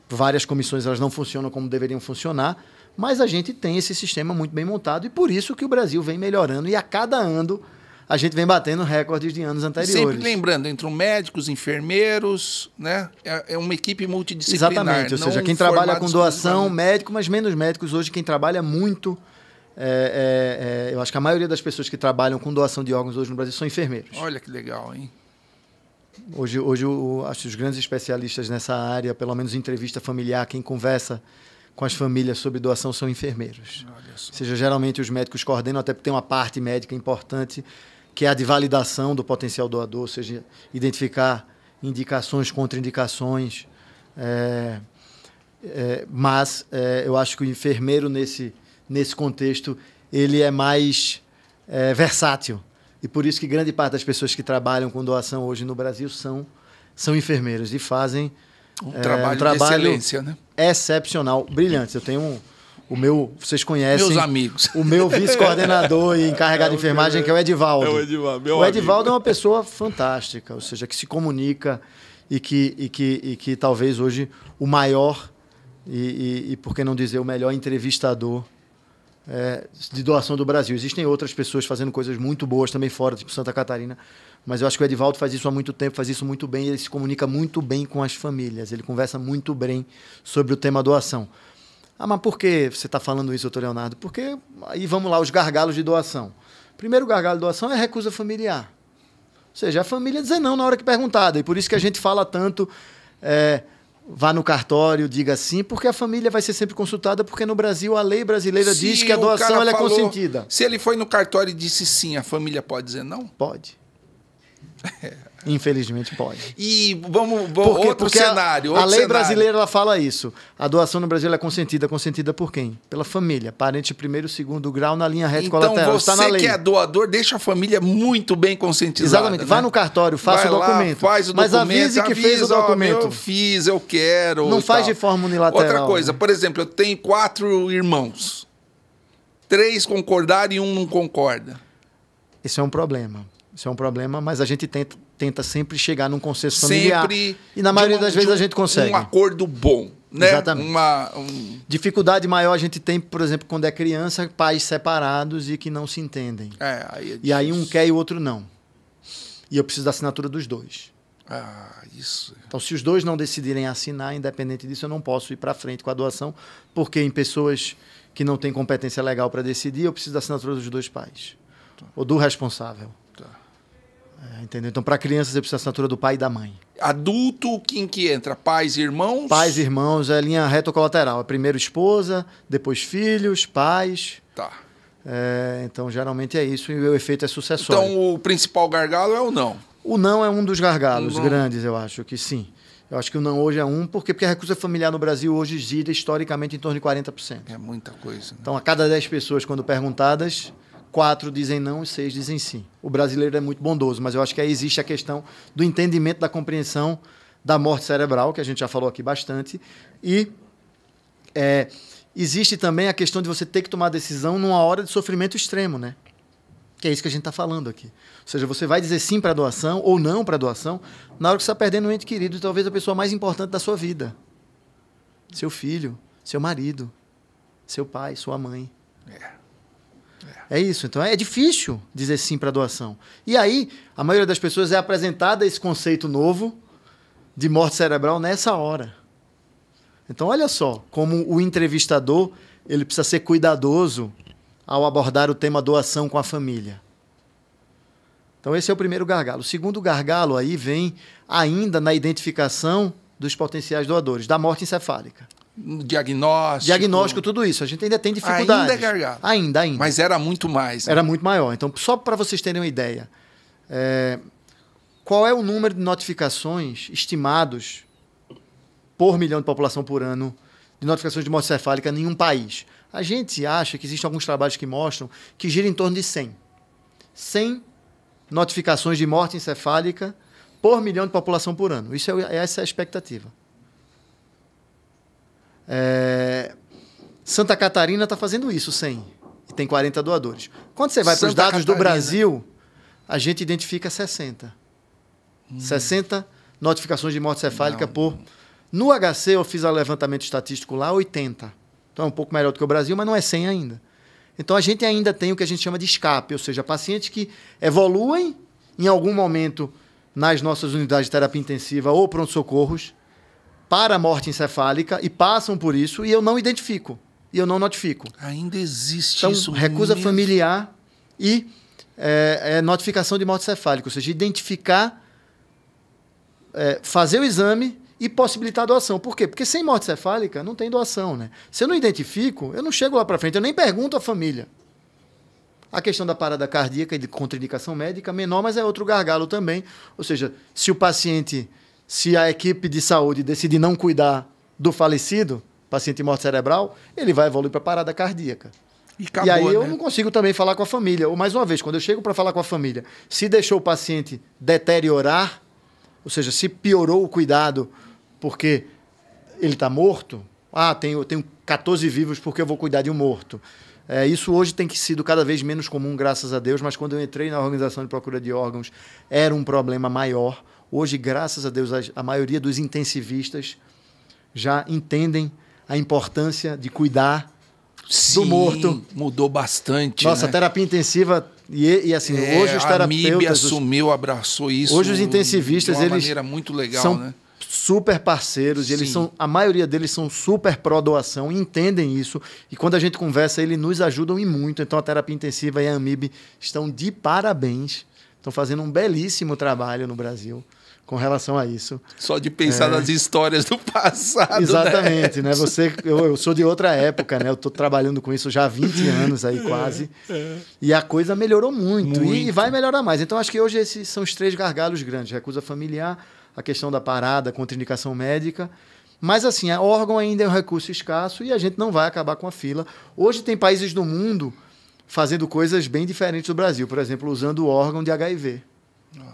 várias comissões elas não funcionam como deveriam funcionar, mas a gente tem esse sistema muito bem montado e por isso que o Brasil vem melhorando e a cada ano a gente vem batendo recordes de anos anteriores. Sempre lembrando, entre médicos, enfermeiros, né? É uma equipe multidisciplinar. Exatamente, ou seja, quem trabalha com doação, médico, mas menos médicos. Hoje, quem trabalha muito, eu acho que a maioria das pessoas que trabalham com doação de órgãos hoje no Brasil são enfermeiros. Olha que legal, hein? Hoje acho que os grandes especialistas nessa área, pelo menos em entrevista familiar, quem conversa com as famílias sobre doação são enfermeiros. Ou seja, geralmente os médicos coordenam, até porque tem uma parte médica importante, que é a de validação do potencial doador, ou seja, identificar indicações, contraindicações. Mas eu acho que o enfermeiro, nesse contexto, ele é mais versátil. E por isso que grande parte das pessoas que trabalham com doação hoje no Brasil são enfermeiros e fazem um trabalho de excelência, né? Excepcional, brilhante. Eu tenho vocês conhecem... Meus amigos. O meu vice-coordenador e encarregado de enfermagem, que é o Edivaldo. O Edivaldo é uma pessoa fantástica, ou seja, que se comunica e que talvez hoje o maior e por que não dizer o melhor entrevistador de doação do Brasil. Existem outras pessoas fazendo coisas muito boas também fora, tipo Santa Catarina, mas eu acho que o Edivaldo faz isso há muito tempo, faz isso muito bem, ele se comunica muito bem com as famílias, ele conversa muito bem sobre o tema doação. Mas por que você está falando isso, doutor Leonardo? Porque aí vamos lá, os gargalos de doação. Primeiro gargalo de doação é a recusa familiar. Ou seja, a família dizer não na hora que perguntada. E por isso que a gente fala tanto, vá no cartório, diga sim, porque a família vai ser sempre consultada, porque no Brasil a lei brasileira diz que a doação ela é consentida. Se ele foi no cartório e disse sim, a família pode dizer não? Pode. Infelizmente pode. E vamos outro cenário. A lei brasileira ela fala isso. A doação no Brasil é consentida. Consentida por quem? Pela família. Parente primeiro, segundo grau na linha reta colateral. Então você que é doador, deixa a família muito bem conscientizada. Exatamente. Né? Vá no cartório, faça o documento. Faz o documento. Mas avise que fez o documento. Eu fiz, eu quero. Não faz de forma unilateral. Outra coisa, por exemplo, eu tenho 4 irmãos. 3 concordaram e 1 não concorda. Isso é um problema. Isso é um problema, mas a gente tenta sempre chegar num consenso familiar. E na maioria das vezes a gente consegue. Um acordo bom, né? Exatamente. Dificuldade maior a gente tem, por exemplo, quando é criança, pais separados e que não se entendem. E aí um quer e o outro não. E eu preciso da assinatura dos dois. Isso. Então, se os dois não decidirem assinar, independente disso, eu não posso ir para frente com a doação, porque em pessoas que não têm competência legal para decidir, eu preciso da assinatura dos dois pais. Ou do responsável. Entendeu? Então, para crianças, você precisa da assinatura do pai e da mãe. Adulto, quem que entra? Pais e irmãos? Pais e irmãos, é linha reta colateral. É primeiro esposa, depois filhos, pais. Tá. Então, geralmente é isso e o efeito é sucessório. Então, o principal gargalo é o não? O não é um dos gargalos grandes, eu acho que sim. Eu acho que o não hoje é porque a recusa familiar no Brasil hoje gira historicamente em torno de 40%. É muita coisa. Né? Então, a cada 10 pessoas, quando perguntadas... 4 dizem não e 6 dizem sim. O brasileiro é muito bondoso, mas eu acho que aí existe a questão do entendimento, da compreensão da morte cerebral, que a gente já falou aqui bastante, e existe também a questão de você ter que tomar decisão numa hora de sofrimento extremo, né? Que é isso que a gente está falando aqui. Ou seja, você vai dizer sim para a doação ou não para a doação na hora que você está perdendo um ente querido e talvez a pessoa mais importante da sua vida. Seu filho, seu marido, seu pai, sua mãe. É isso. Então, é difícil dizer sim para a doação. E aí, a maioria das pessoas é apresentada esse conceito novo de morte cerebral nessa hora. Então, olha só como o entrevistador ele precisa ser cuidadoso ao abordar o tema doação com a família. Então, esse é o primeiro gargalo. O segundo gargalo aí vem ainda na identificação dos potenciais doadores, da morte encefálica. Diagnóstico, tudo isso. A gente ainda tem dificuldades. Ainda é gargalo. Ainda. Mas era muito mais. Né? Era muito maior. Então, só para vocês terem uma ideia, qual é o número de notificações estimados por milhão de população por ano de notificações de morte cefálica em um país? A gente acha que existem alguns trabalhos que mostram que gira em torno de 100. 100 notificações de morte encefálica por milhão de população por ano. Essa é a expectativa. Santa Catarina está fazendo isso, 100. E tem 40 doadores. Quando você vai para os Santa dados do Catarina. Brasil, a gente identifica 60. 60 notificações de morte cefálica por... No HC, eu fiz o levantamento estatístico lá, 80. Então é um pouco melhor do que o Brasil, mas não é 100 ainda. Então a gente ainda tem o que a gente chama de escape, ou seja, pacientes que evoluem em algum momento nas nossas unidades de terapia intensiva ou pronto-socorros para a morte encefálica e passam por isso e eu não identifico, e eu não notifico. Ainda existe Então, isso recusa mesmo. familiar e notificação de morte cefálica, ou seja, identificar, fazer o exame e possibilitar a doação. Por quê? Porque sem morte cefálica não tem doação, né? Se eu não identifico, eu não chego lá para frente, eu nem pergunto à família. A questão da parada cardíaca e de contraindicação médica menor, mas é outro gargalo também. Ou seja, se a equipe de saúde decidir não cuidar do falecido, paciente de morte cerebral, ele vai evoluir para parada cardíaca. E acabou, E aí eu né? não consigo também falar com a família. Ou mais uma vez, quando eu chego para falar com a família, se deixou o paciente deteriorar, ou seja, se piorou o cuidado porque ele está morto, eu tenho 14 vivos porque eu vou cuidar de um morto. Isso hoje tem sido cada vez menos comum, graças a Deus, mas quando eu entrei na Organização de Procura de Órgãos, era um problema maior. Hoje, graças a Deus, a maioria dos intensivistas já entendem a importância de cuidar do morto. Mudou bastante. Nossa, né? terapia intensiva e assim, hoje os A MIB terapeutas... assumiu, abraçou isso. Hoje os intensivistas, de uma eles maneira muito legal, são né? super parceiros, e eles Sim. a maioria deles são super pró-doação, entendem isso, e quando a gente conversa, eles nos ajudam e muito. Então a terapia intensiva e a AMIB estão de parabéns, estão fazendo um belíssimo trabalho no Brasil com relação a isso. Só de pensar nas histórias do passado. Exatamente, né? Eu sou de outra época, né? Eu estou trabalhando com isso já há 20 anos aí, quase. E a coisa melhorou muito. E vai melhorar mais. Então, acho que hoje esses são os 3 gargalos grandes: recusa familiar, a questão da parada, contraindicação médica. Mas, assim, o órgão ainda é um recurso escasso e a gente não vai acabar com a fila. Hoje tem países do mundo fazendo coisas bem diferentes do Brasil. Por exemplo, usando o órgão de HIV.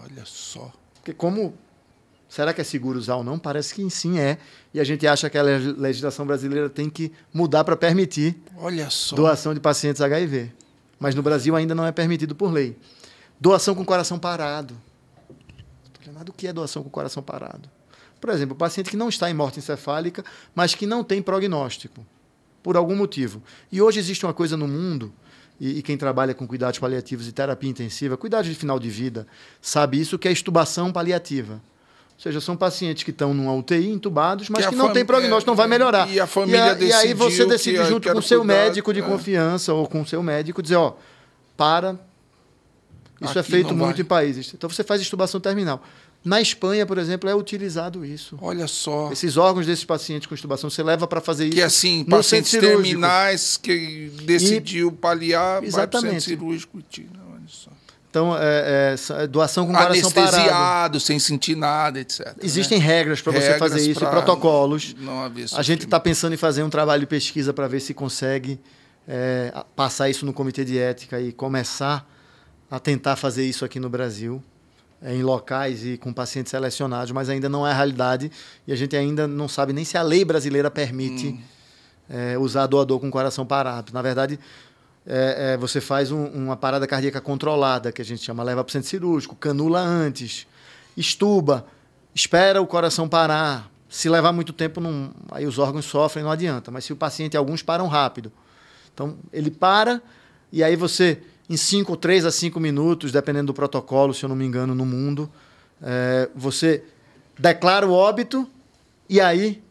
Olha só. Porque será que é seguro usar ou não? Parece que sim é. E a gente acha que a legislação brasileira tem que mudar para permitir Olha só. doação de pacientes HIV. Mas no Brasil ainda não é permitido por lei. Doação com coração parado. O que é doação com coração parado? Por exemplo, o paciente que não está em morte encefálica, mas que não tem prognóstico, por algum motivo. E hoje existe uma coisa no mundo, e quem trabalha com cuidados paliativos e terapia intensiva, cuidados de final de vida, sabe isso, que é extubação paliativa. Ou seja, são pacientes que estão numa UTI, entubados, mas que não tem prognóstico, não vai melhorar. E a família e aí você decidiu decide que, junto com o seu médico de confiança ou com o seu médico, dizer, para... Isso é Aqui feito não muito vai. em países. Então você faz extubação terminal. Na Espanha, por exemplo, é utilizado isso. Olha só. Esses órgãos desses pacientes com extubação, você leva para fazer isso. Que assim, no pacientes centro cirúrgico. terminais que decidiu paliar, vai para o centro Exatamente. cirúrgico e tira. Olha só. Então, doação com coração parado. Anestesiado, sem sentir nada, etc. Existem regras para você fazer isso, e protocolos. Não haver A gente está pensando em fazer um trabalho de pesquisa para ver se consegue passar isso no comitê de ética e começar a tentar fazer isso aqui no Brasil, em locais e com pacientes selecionados, mas ainda não é a realidade e a gente ainda não sabe nem se a lei brasileira permite usar doador com coração parado. Na verdade, você faz uma parada cardíaca controlada, que a gente chama, leva para o centro cirúrgico, canula antes, estuba, espera o coração parar. Se levar muito tempo, aí os órgãos sofrem, não adianta. Mas se o paciente, alguns param rápido. Então, ele para e aí você... Em 3 a 5 minutos, dependendo do protocolo, se eu não me engano, no mundo, você declara o óbito e aí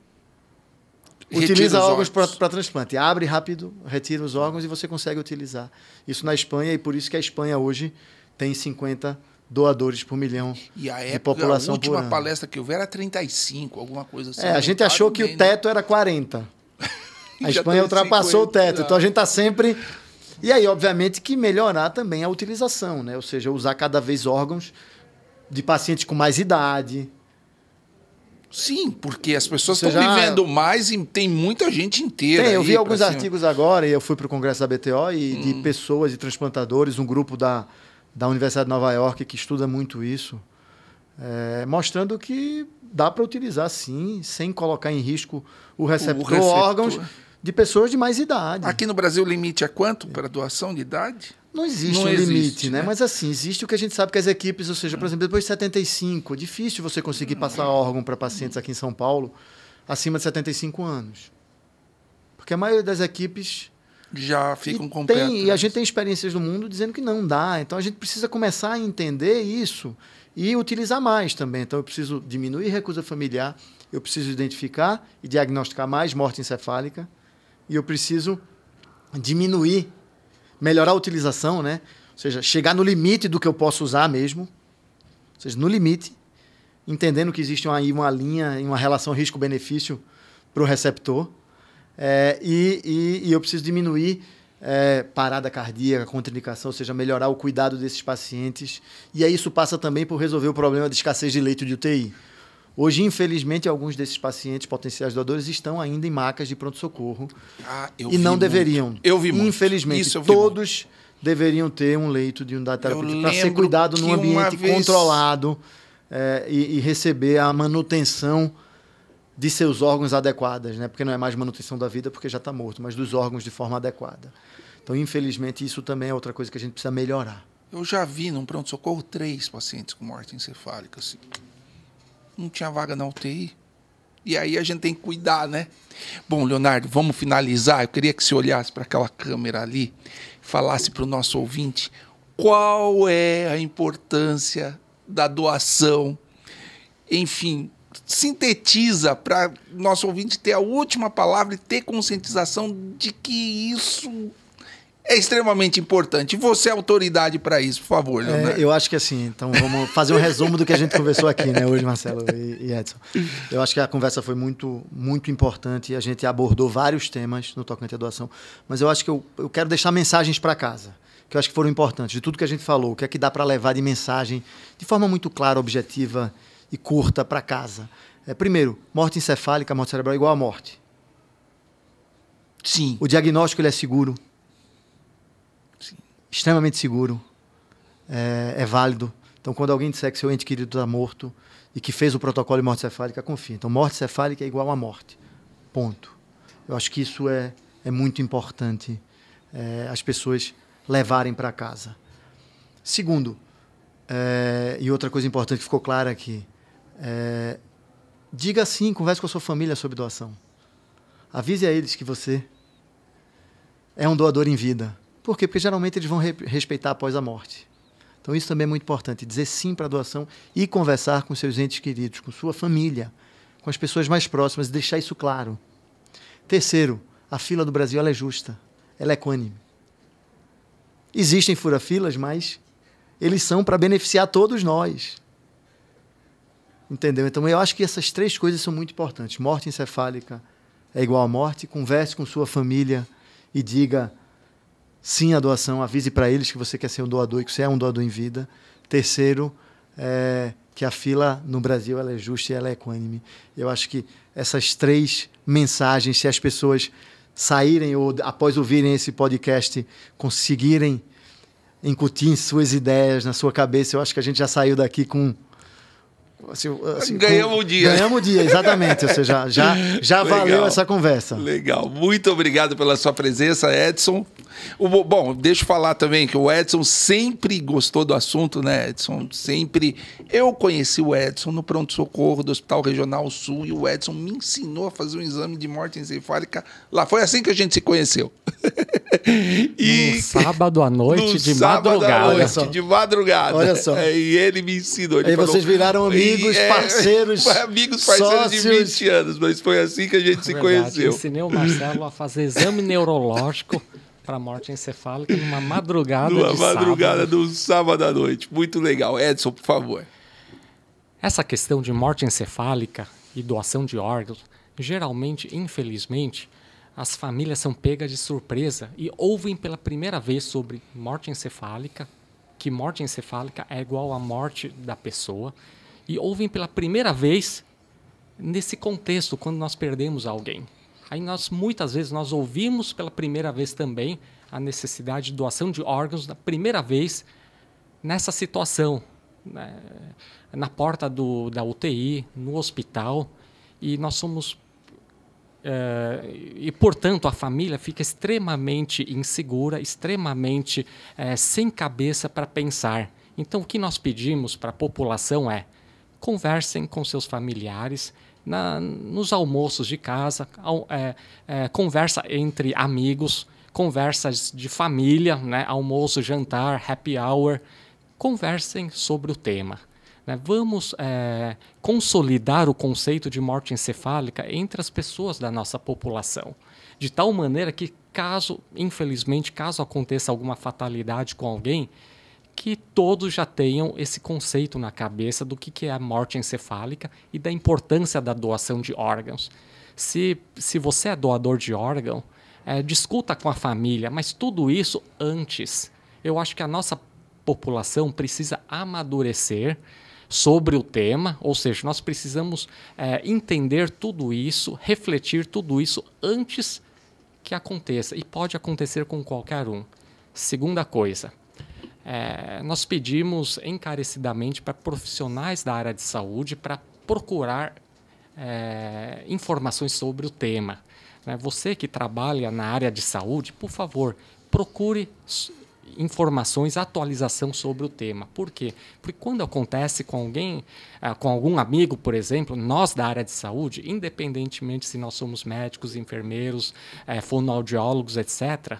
utiliza órgãos para transplante. Abre rápido, retira os órgãos e você consegue utilizar. Isso na Espanha, e por isso que a Espanha hoje tem 50 doadores por milhão de população por ano. A última palestra que eu vi era 35, alguma coisa assim. A gente achou que o teto era 40. A Espanha ultrapassou 50, o teto. Então a gente está sempre... E aí, obviamente, que melhorar também a utilização, né? Ou seja, usar cada vez órgãos de pacientes com mais idade. Sim, porque as pessoas estão vivendo mais e tem muita gente inteira. Eu vi alguns artigos agora, e eu fui para o congresso da BTO, e de pessoas e transplantadores, um grupo da Universidade de Nova York que estuda muito isso, mostrando que dá para utilizar, sim, sem colocar em risco o receptor. Órgãos de pessoas de mais idade. Aqui no Brasil o limite é quanto para doação de idade? Não existe um limite, né? Mas assim, existe o que a gente sabe que as equipes, ou seja, por exemplo, depois de 75, é difícil você conseguir passar órgão para pacientes aqui em São Paulo acima de 75 anos. Porque a maioria das equipes já ficam completas. E a gente tem experiências no mundo dizendo que não dá. Então a gente precisa começar a entender isso e utilizar mais também. Então eu preciso diminuir recusa familiar, eu preciso identificar e diagnosticar mais morte encefálica e eu preciso diminuir, melhorar a utilização, né? Ou seja, chegar no limite do que eu posso usar mesmo. Ou seja, no limite, entendendo que existe aí uma linha, uma relação risco-benefício para o receptor. E eu preciso diminuir parada cardíaca, contraindicação, ou seja, melhorar o cuidado desses pacientes. E aí isso passa também por resolver o problema de escassez de leito de UTI. Hoje, infelizmente, alguns desses pacientes potenciais doadores estão ainda em macas de pronto-socorro e não deveriam. Eu vi muito. Infelizmente, todos deveriam ter um leito de unidade terapêutica para ser cuidado num ambiente controlado e receber a manutenção de seus órgãos adequadas, né? Porque não é mais manutenção da vida porque já está morto, mas dos órgãos de forma adequada. Então, infelizmente, isso também é outra coisa que a gente precisa melhorar. Eu já vi num pronto-socorro 3 pacientes com morte encefálica. Assim. Não tinha vaga na UTI. E aí a gente tem que cuidar, né? Bom, Leonardo, vamos finalizar. Eu queria que você olhasse para aquela câmera ali e falasse para o nosso ouvinte qual é a importância da doação. Enfim, sintetiza para nosso ouvinte ter a última palavra e ter conscientização de que isso é extremamente importante. E você é autoridade para isso, por favor, Leonardo. Eu acho que assim, então vamos fazer um resumo do que a gente conversou aqui, né, hoje, Marcelo e Edson. Eu acho que a conversa foi muito, muito importante e a gente abordou vários temas no tocante à doação, mas eu acho que eu quero deixar mensagens para casa, que eu acho que foram importantes, de tudo que a gente falou, o que é que dá para levar de mensagem de forma muito clara, objetiva e curta para casa. Primeiro, morte encefálica, morte cerebral é igual a morte. Sim. O diagnóstico ele é seguro. Sim. Extremamente seguro. É válido. Então, quando alguém disser que seu ente querido está morto e que fez o protocolo de morte cefálica, confia. Então, morte cefálica é igual a morte. Ponto. Eu acho que isso é muito importante as pessoas levarem para casa. Segundo, e outra coisa importante que ficou clara aqui, diga sim, converse com a sua família sobre doação. Avise a eles que você é um doador em vida. Por quê? Porque geralmente eles vão respeitar após a morte. Então isso também é muito importante, dizer sim para a doação e conversar com seus entes queridos, com sua família, com as pessoas mais próximas e deixar isso claro. Terceiro, a fila do Brasil ela é justa, ela é equânime. Existem fura-filas, mas eles são para beneficiar todos nós. Entendeu? Então, eu acho que essas 3 coisas são muito importantes. Morte encefálica é igual a morte. Converse com sua família e diga sim à doação. Avise para eles que você quer ser um doador e que você é um doador em vida. Terceiro, que a fila no Brasil ela é justa e ela é equânime. Eu acho que essas 3 mensagens, se as pessoas saírem ou após ouvirem esse podcast, conseguirem incutir suas ideias na sua cabeça, eu acho que a gente já saiu daqui com... Ganhamos o dia. Ganhamos o dia, exatamente. Ou seja, já valeu essa conversa. Legal. Muito obrigado pela sua presença, Edson. Bom, deixa eu falar também que o Edson sempre gostou do assunto, né, Edson? Sempre. Eu conheci o Edson no pronto-socorro do Hospital Regional Sul e o Edson me ensinou a fazer um exame de morte encefálica lá. Foi assim que a gente se conheceu. No sábado à noite, de madrugada. De madrugada. Olha só. E ele me ensinou. Aí vocês viraram amigos, parceiros. Amigos, parceiros sócios. de 20 anos, mas foi assim que a gente se conheceu. Eu ensinei o Marcelo a fazer exame neurológico para morte encefálica numa madrugada de sábado. Numa madrugada do sábado à noite. Muito legal. Edson, por favor. Essa questão de morte encefálica e doação de órgãos, geralmente, infelizmente, as famílias são pegas de surpresa e ouvem pela primeira vez sobre morte encefálica, que morte encefálica é igual à morte da pessoa, e ouvem pela primeira vez nesse contexto, quando nós perdemos alguém. Aí muitas vezes nós ouvimos pela primeira vez também a necessidade de doação de órgãos na primeira vez nessa situação, né? Na porta da UTI, no hospital, e nós somos e, portanto, a família fica extremamente insegura, extremamente sem cabeça para pensar. Então, o que nós pedimos para a população é: conversem com seus familiares, nos almoços de casa, conversa entre amigos, conversas de família, né? Almoço, jantar, happy hour. Conversem sobre o tema. Né? Vamos consolidar o conceito de morte encefálica entre as pessoas da nossa população, de tal maneira que, infelizmente, caso aconteça alguma fatalidade com alguém, que todos já tenham esse conceito na cabeça do que é a morte encefálica e da importância da doação de órgãos. Se você é doador de órgão, discuta com a família, mas tudo isso antes. Eu acho que a nossa população precisa amadurecer sobre o tema, ou seja, nós precisamos entender tudo isso, refletir tudo isso antes que aconteça, e pode acontecer com qualquer um. Segunda coisa, nós pedimos encarecidamente para profissionais da área de saúde para procurar informações sobre o tema. Você que trabalha na área de saúde, por favor, procure informações, atualização sobre o tema. Por quê? Porque quando acontece com alguém, com algum amigo, por exemplo, nós da área de saúde, independentemente se nós somos médicos, enfermeiros, fonoaudiólogos, etc.,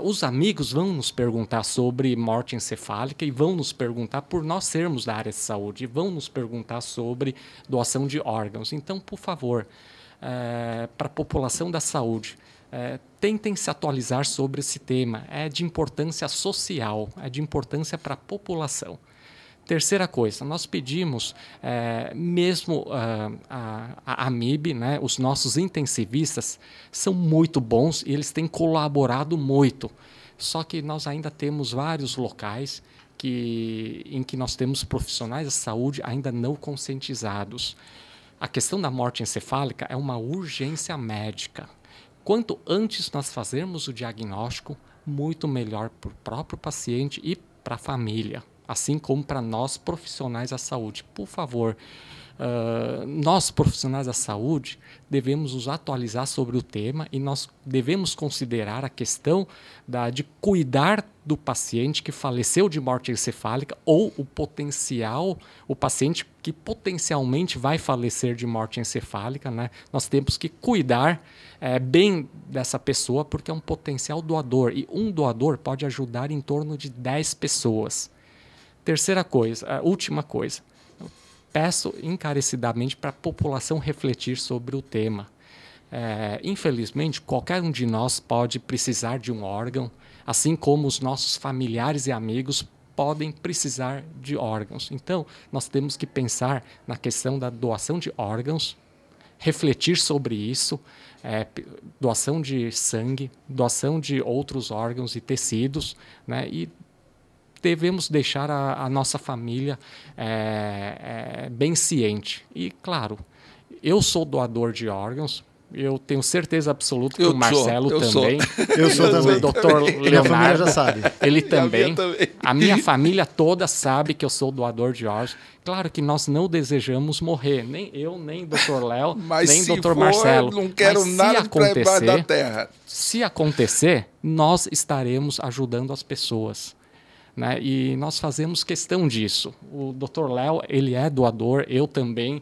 os amigos vão nos perguntar sobre morte encefálica e vão nos perguntar por nós sermos da área de saúde e vão nos perguntar sobre doação de órgãos. Então, por favor, para a população da saúde, tentem se atualizar sobre esse tema. É de importância social, é de importância para a população. Terceira coisa, nós pedimos, mesmo a AMIB, né, os nossos intensivistas são muito bons e eles têm colaborado muito. Só que nós ainda temos vários locais em que nós temos profissionais da saúde ainda não conscientizados. A questão da morte encefálica é uma urgência médica. Quanto antes nós fazermos o diagnóstico, muito melhor para o próprio paciente e para a família, assim como para nós profissionais da saúde. Por favor, nós profissionais da saúde devemos nos atualizar sobre o tema e nós devemos considerar a questão de cuidar do paciente que faleceu de morte encefálica ou o paciente que potencialmente vai falecer de morte encefálica, né? Nós temos que cuidar bem dessa pessoa porque é um potencial doador e um doador pode ajudar em torno de 10 pessoas. Terceira coisa, última coisa, peço encarecidamente para a população refletir sobre o tema. Infelizmente, qualquer um de nós pode precisar de um órgão, assim como os nossos familiares e amigos podem precisar de órgãos. Então, nós temos que pensar na questão da doação de órgãos, refletir sobre isso, doação de sangue, doação de outros órgãos e tecidos, né, e devemos deixar a nossa família bem ciente. E, claro, eu sou doador de órgãos, eu tenho certeza absoluta que o Marcelo também. Eu sou também. O doutor Leonardo já sabe. Ele também. A minha família toda sabe que eu sou doador de órgãos. Claro que nós não desejamos morrer, nem eu, nem o doutor Léo, nem o doutor Marcelo. Não quero nada para debaixo da terra. Se acontecer, nós estaremos ajudando as pessoas. Né? E nós fazemos questão disso. O Dr. Léo, ele é doador, eu também.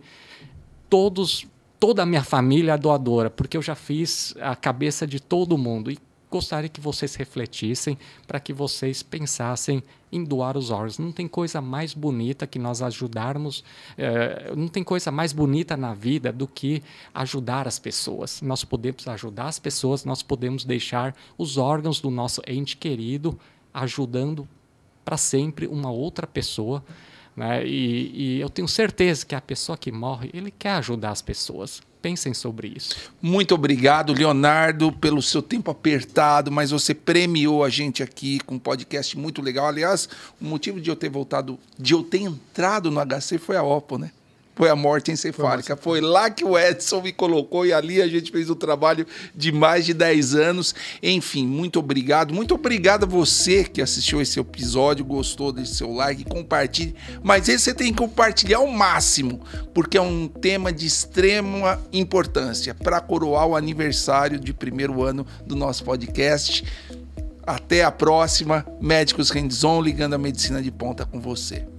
Toda a minha família é doadora, porque eu já fiz a cabeça de todo mundo. E gostaria que vocês refletissem para que vocês pensassem em doar os órgãos. Não tem coisa mais bonita que nós ajudarmos, não tem coisa mais bonita na vida do que ajudar as pessoas. Nós podemos ajudar as pessoas, nós podemos deixar os órgãos do nosso ente querido ajudando para sempre uma outra pessoa, né? E eu tenho certeza que a pessoa que morre, ele quer ajudar as pessoas. Pensem sobre isso. Muito obrigado, Leonardo, pelo seu tempo apertado, mas você premiou a gente aqui com um podcast muito legal. Aliás, o motivo de eu ter entrado no HC foi a Oppo, né? Foi a morte encefálica. Foi lá que o Edson me colocou e ali a gente fez um trabalho de mais de 10 anos. Enfim, muito obrigado. Muito obrigado a você que assistiu esse episódio, gostou, deixe seu like, compartilhe. Mas esse você tem que compartilhar ao máximo, porque é um tema de extrema importância para coroar o aniversário de 1º ano do nosso podcast. Até a próxima. Médicos Hands-On, ligando a medicina de ponta com você.